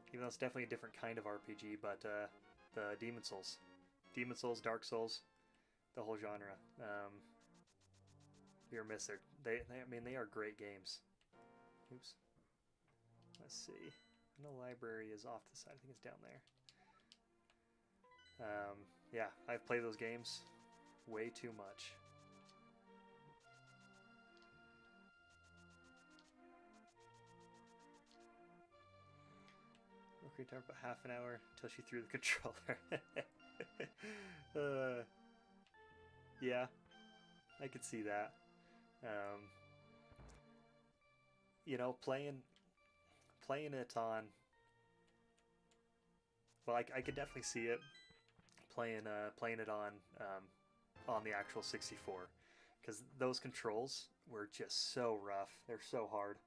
even though it's definitely a different kind of RPG, but the Demon Souls, Dark Souls, the whole genre. Be remiss. I mean, they are great games. Oops. Let's see. I know library is off to the side. I think it's down there. Yeah, I've played those games way too much. Okay, talk about half an hour until she threw the controller. Yeah, I could see that. You know, playing it on. Well, I could definitely see it playing it on the actual 64, because those controls were just so rough. They're so hard.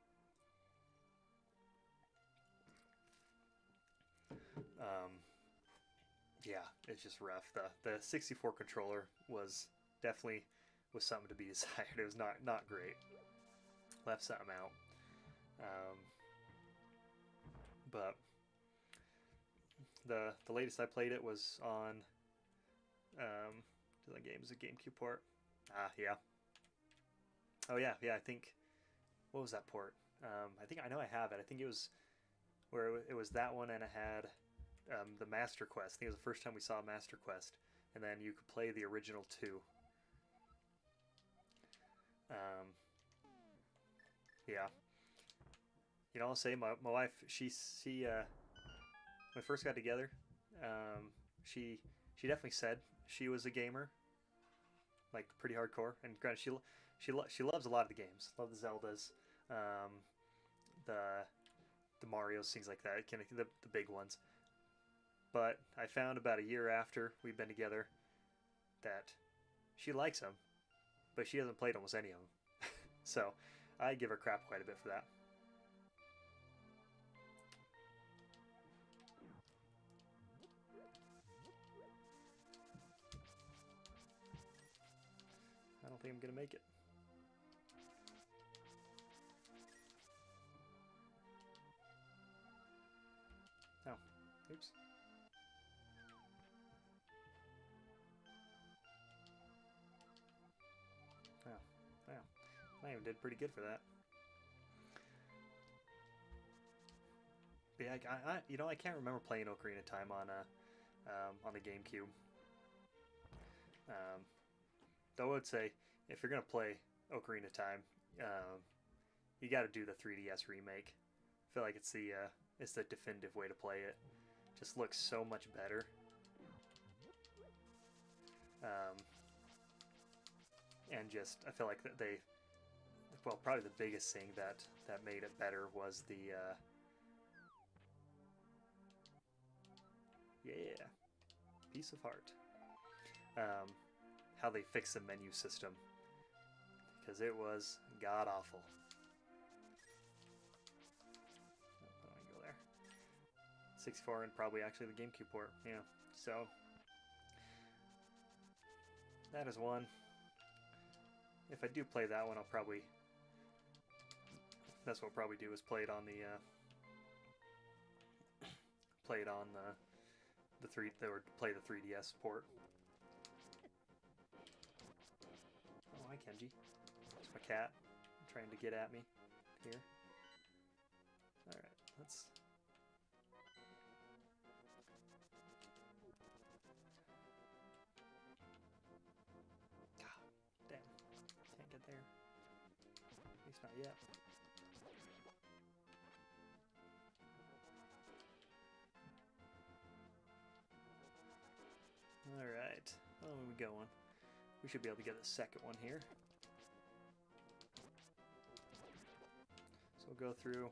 Yeah, it's just rough. The 64 controller was definitely something to be desired. It was not great. Left something out. But the latest I played it was on the game is a GameCube port. Yeah. Oh yeah. I think, what was that port? I know I have it. I think it was where it was that one, and it had the Master Quest. I think it was the first time we saw Master Quest, and then you could play the original 2. Yeah. You know, I'll say my wife, she when we first got together, she definitely said she was a gamer, like pretty hardcore. And granted, she loves a lot of the games, love the Zeldas, the Mario's, things like that, kind of the big ones. But I found about a year after we've been together that she likes them, but she hasn't played almost any of them. So I give her crap quite a bit for that. I don't think I'm gonna make it. Oh, oops. Oh, did pretty good for that. But yeah, I can't remember playing Ocarina of Time on the GameCube. Though I would say, if you're gonna play Ocarina of Time, you got to do the 3DS remake. I feel like it's the definitive way to play it. Just looks so much better. And just I feel like that probably the biggest thing that made it better was the yeah, piece of heart. How they fixed the menu system, because it was god awful. I don't go there. 64 and probably actually the GameCube port. Yeah, so that is one. If I do play that one, that's what I'll probably do, is play it on the play the 3DS port. Oh, hi Kenji. It's my cat trying to get at me here. Alright, let's... God damn. Can't get there. At least not yet. Alright, how are we going? We should be able to get the second one here. So we'll go through,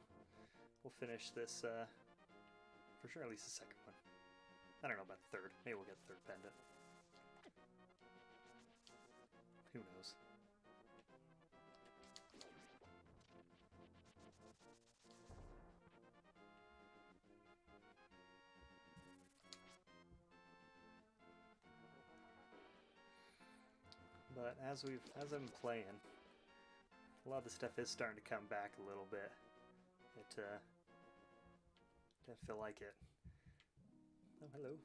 we'll finish this, for sure at least the second one. I don't know about the third. Maybe we'll get the third pendant. Who knows? But as I've been playing, a lot of the stuff is starting to come back a little bit. It didn't feel like it. Oh, hello.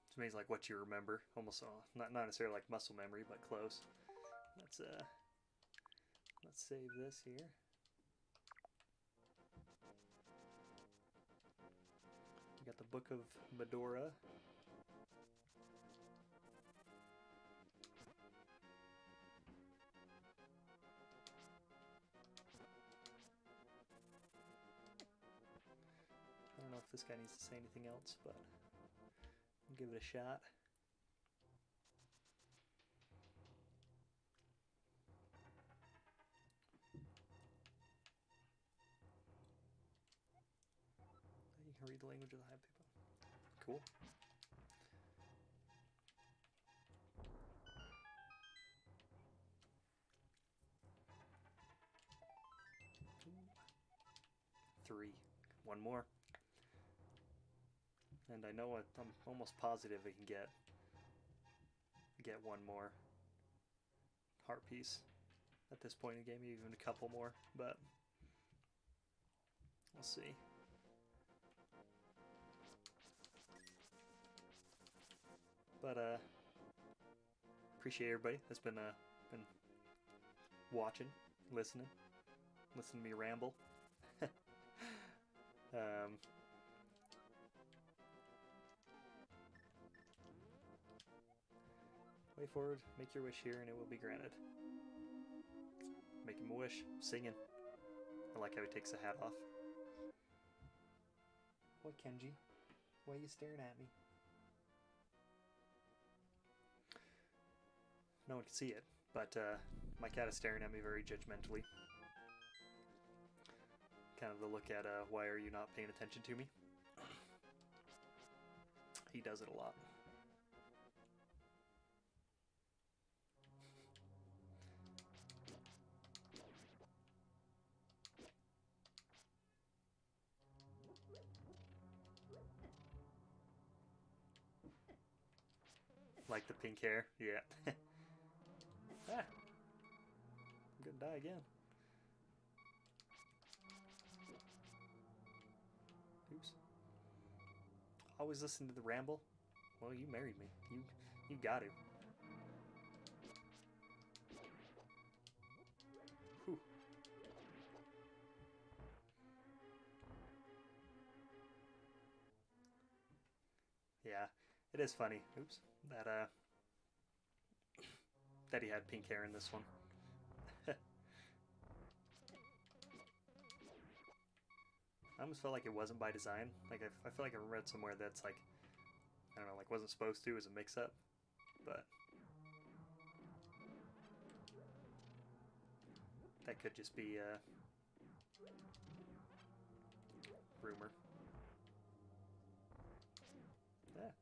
It's amazing, like, what you remember. Almost not necessarily like muscle memory, but close. Let's save this here. We got the Book of Medora. I don't know if this guy needs to say anything else, but I'll give it a shot. You can read the language of the hive people. Cool. Three. One more. And I know I'm almost positive I can get one more heart piece at this point in the game, even a couple more, but we'll see. But appreciate everybody that's been watching, listening to me ramble. Way forward, make your wish here and it will be granted. Make him a wish, singing. I like how he takes the hat off. What, Kenji? Why are you staring at me? No one can see it, but my cat is staring at me very judgmentally. Kind of the look at, why are you not paying attention to me? He does it a lot. Like the pink hair? Yeah. Ah! I'm gonna die again. Oops. Always listen to the ramble? Well, you married me. You got to. Whew. Yeah, it is funny. Oops. That he had pink hair in this one. I almost felt like it wasn't by design. Like I feel like I read somewhere that's like, I don't know, like wasn't supposed to, it was a mix-up, but that could just be a rumor. Yeah.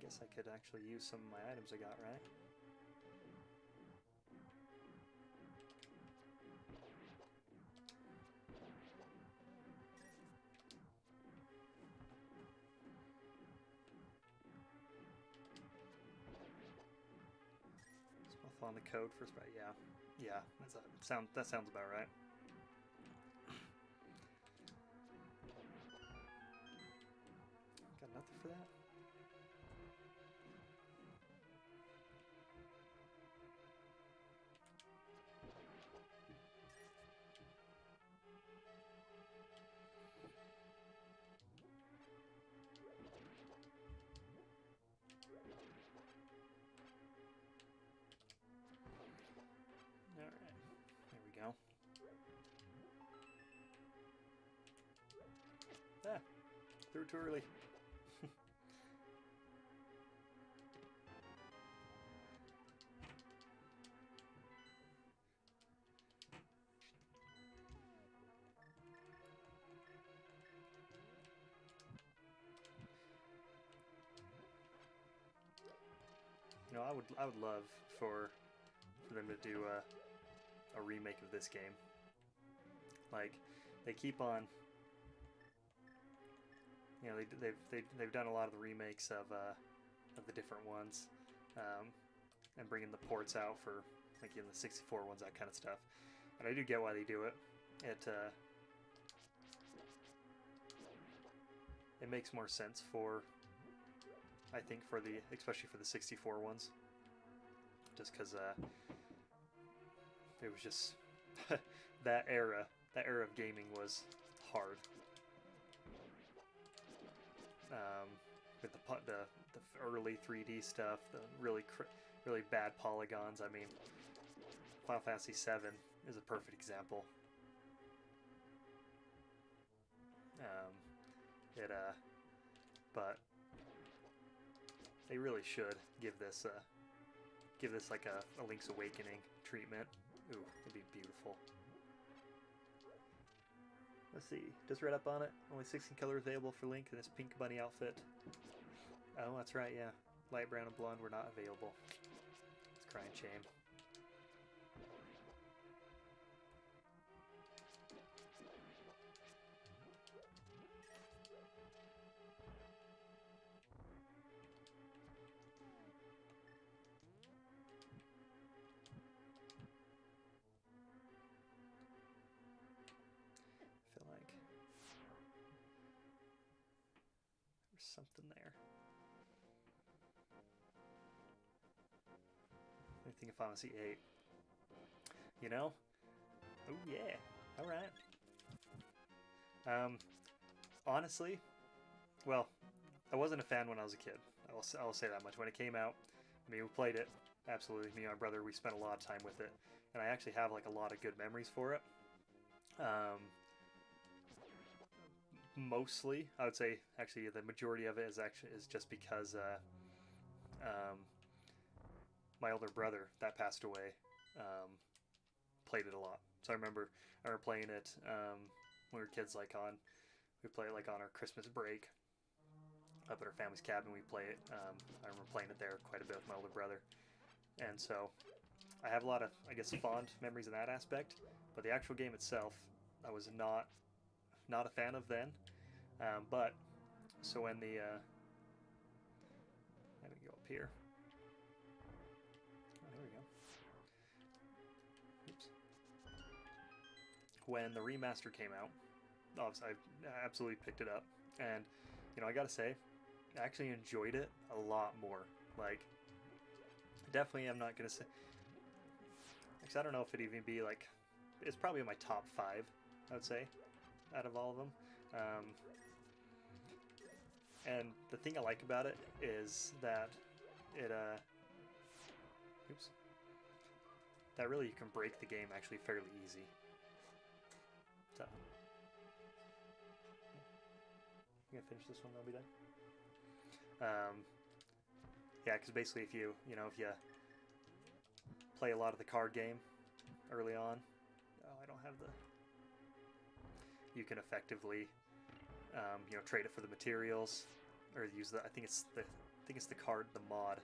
Guess I could actually use some of my items I got, right? On the code for sprite, yeah, that sounds about right. Got nothing for that. Alright, there we go. Ah, threw it too early. You know, I would love for them to do a remake of this game. Like, they keep on, you know, they've done a lot of the remakes of the different ones, and bringing the ports out for like in the 64 ones, that kind of stuff. And I do get why they do it. It makes more sense for, I think, for the, especially for the 64 ones, just because it was just that era of gaming was hard. With the early 3D stuff, the really bad polygons. I mean, Final Fantasy VII is a perfect example. But they really should give this like a Link's Awakening treatment. Ooh, it'd be beautiful. Let's see. Does red up on it? Only 16 colors available for Link in this pink bunny outfit. Oh, that's right, yeah. Light brown and blonde were not available. It's a crying shame. I feel like there's something there. I think if I want to see 8. You know? Oh yeah. Alright. Honestly, well, I wasn't a fan when I was a kid. I'll say that much. When it came out, I mean, we played it. Absolutely. Me and my brother, we spent a lot of time with it. And I actually have like a lot of good memories for it. Mostly, I would say, actually, the majority of it is just because my older brother that passed away played it a lot. So I remember playing it when we were kids. We play it like on our Christmas break up at our family's cabin. We play it. I remember playing it there quite a bit with my older brother, and so I have a lot of, I guess, fond memories in that aspect. But the actual game itself, I was not a fan of then. But so when the let me go up here. Oh, here we go. Oops. When the remaster came out, obviously I absolutely picked it up. And I gotta say, I actually enjoyed it a lot more. Like, definitely, I'm not gonna say. Because I don't know if it'd even be like. It's probably in my top 5, I would say, out of all of them. And the thing I like about it is that it oops, that really you can break the game actually fairly easy. So, I'm gonna finish this one, I'll be done. Yeah, because basically if you play a lot of the card game early on, I don't have the. You can effectively, trade it for the materials, or use the. I think it's the card, the mod.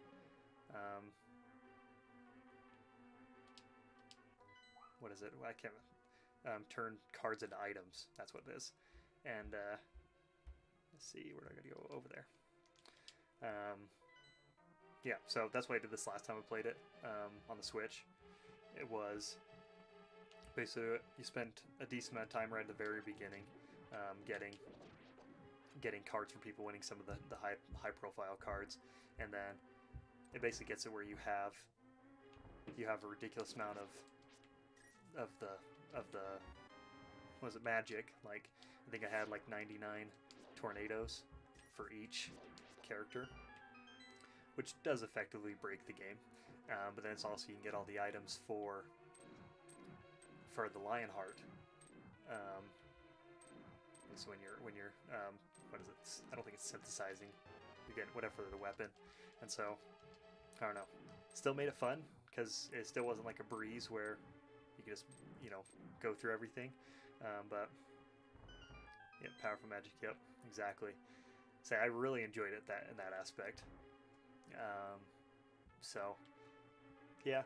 What is it? I can't. Turn cards into items. That's what it is. And let's see, where do I gotta go? Over there. Yeah, so that's why I did this last time I played it on the Switch. It was basically you spent a decent amount of time right at the very beginning getting cards from people, winning some of the high profile cards, and then it basically gets it where you have a ridiculous amount of the what was it, magic. Like, I think I had like 99 tornadoes for each character, which does effectively break the game. But then it's also, you can get all the items for the Lionheart. So when you're what is it? I don't think it's synthesizing. You get whatever the weapon, and so I don't know. Still made it fun because it still wasn't like a breeze where you could just go through everything. But yeah, powerful magic. Yep, exactly. So I really enjoyed it in that aspect. So yeah.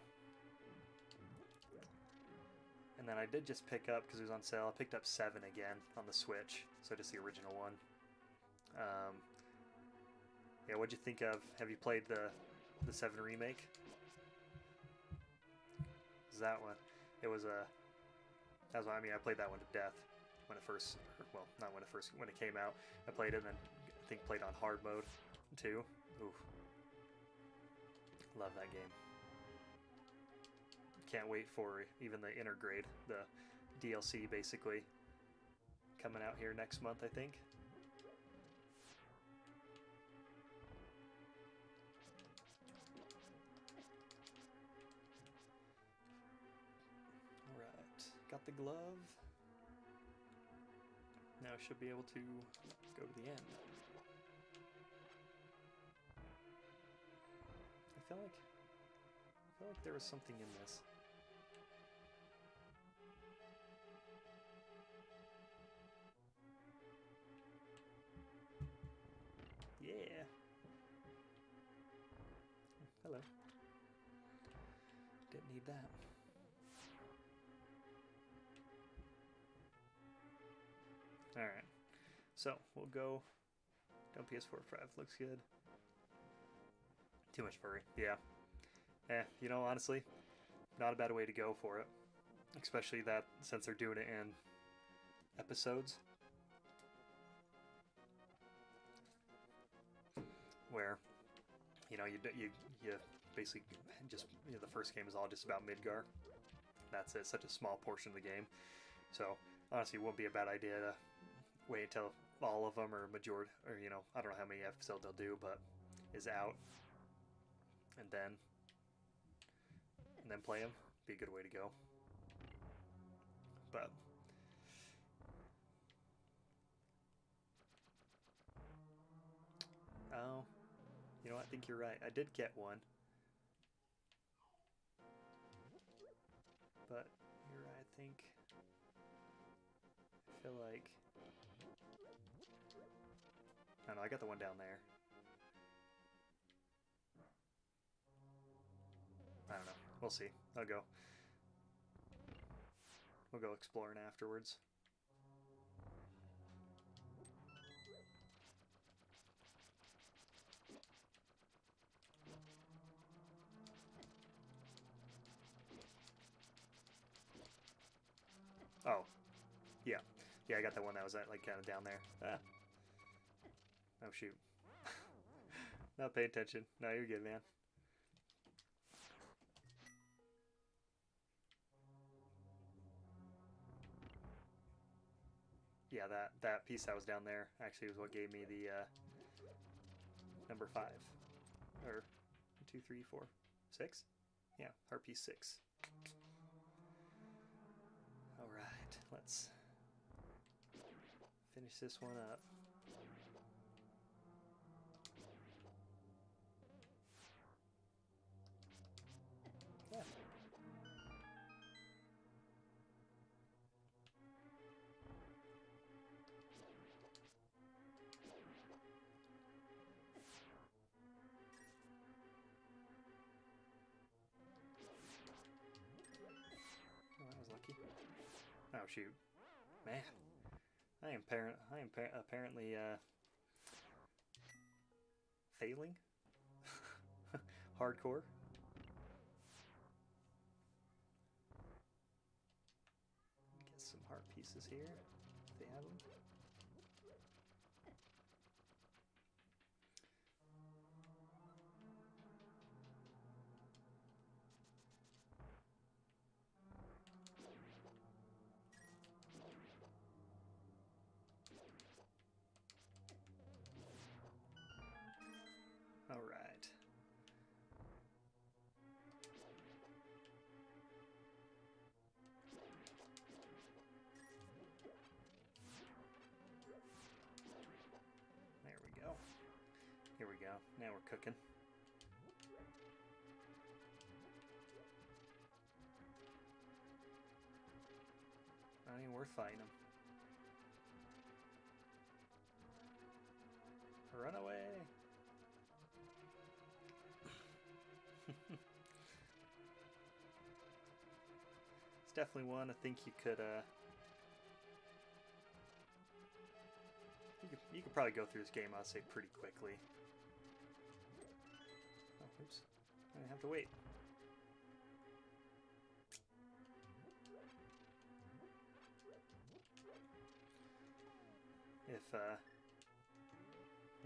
And then I did just pick up, because it was on sale, I picked up 7 again on the Switch, so just the original one. Yeah, what'd you think of? Have you played the 7 remake? Is that one? It was that was, I mean, I played that one to death when it first, well, not when it came out. I played it, and then I think played on hard mode too. Oof. Love that game. Can't wait for even the Intergrade, the DLC basically, coming out here next month, I think. Alright, got the glove. Now I should be able to go to the end. I feel like there was something in this. Yeah. Hello. Didn't need that. Alright. So, we'll go down PS4 5. Looks good. Too much furry. Yeah. Honestly, not a bad way to go for it. Especially that since they're doing it in episodes. Where, you basically just, the first game is all just about Midgar. That's it, such a small portion of the game. So, honestly, it wouldn't be a bad idea to wait until all of them, or majority, or, I don't know how many episodes they'll do, but is out. And then play them. Be a good way to go. But oh, I think you're right. I did get one, but you're right. I think I feel like I don't know. I got the one down there. I don't know. We'll see. We'll go exploring afterwards. Oh, yeah. Yeah, I got that one that was like kind of down there. Ah. Oh, shoot. Not paying attention. No, you're good, man. Yeah, that piece that was down there actually was what gave me the number 5. Or 2, 3, 4, 6? Yeah, heart piece 6. Alright, let's finish this one up. Yeah. Oh, that was lucky. Oh, shoot. Man. I am apparently failing. Hardcore. Get some heart pieces here, if they have them. All right. There we go. Here we go. Now we're cooking. Not even worth fighting them. Run away! It's definitely one I think you could you could probably go through this game, I'd say, pretty quickly. Oh, oops. I have to wait.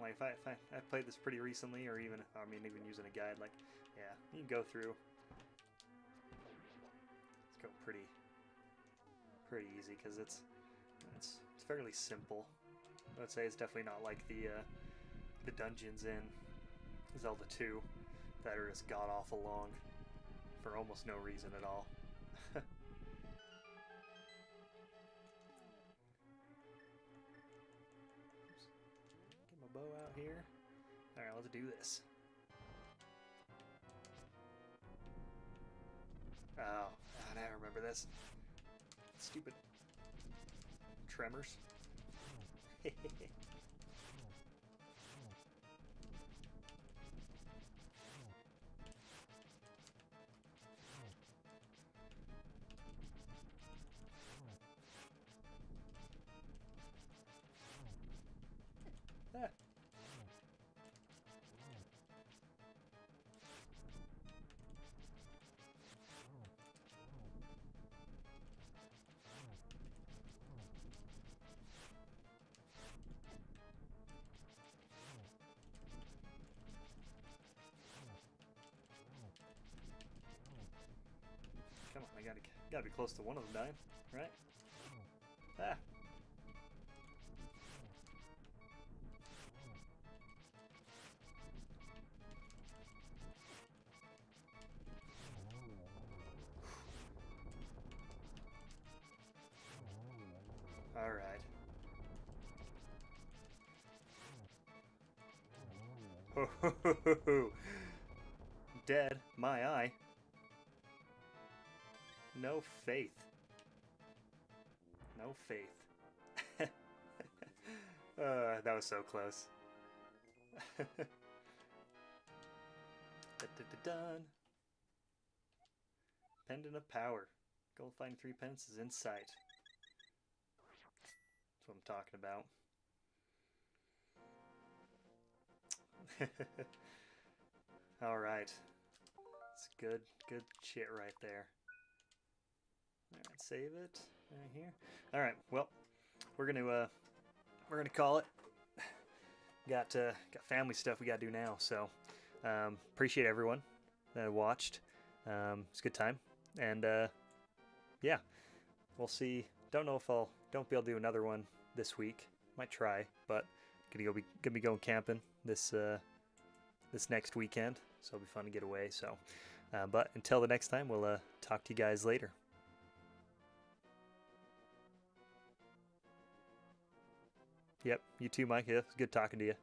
If I played this pretty recently, or even, I mean, even using a guide, like, yeah, you can go through. Let's go pretty easy, because it's fairly simple. I would say it's definitely not like the dungeons in Zelda 2 that are just god awful long for almost no reason at all. Get my bow out here. Alright, let's do this. Oh, God, I remember this. Stupid tremors. Ah. Come on, I gotta be close to one of them dying, right? Ah. All right. Ho ho ho ho ho. Dead, my eye. No faith. No faith. That was so close. Dun. Pendant of Power. Gold finding 3 pence is in sight. That's what I'm talking about. Alright. It's good shit right there. Alright, save it right here. Alright, well, we're gonna call it. got family stuff we got to do now. So appreciate everyone that watched. It's a good time, and yeah, we'll see. Don't know if don't be able to do another one this week. Might try, but gonna be going camping this next weekend, so it'll be fun to get away. So, but until the next time, we'll talk to you guys later. Yep, you too, Mike. Yeah, it's good talking to you.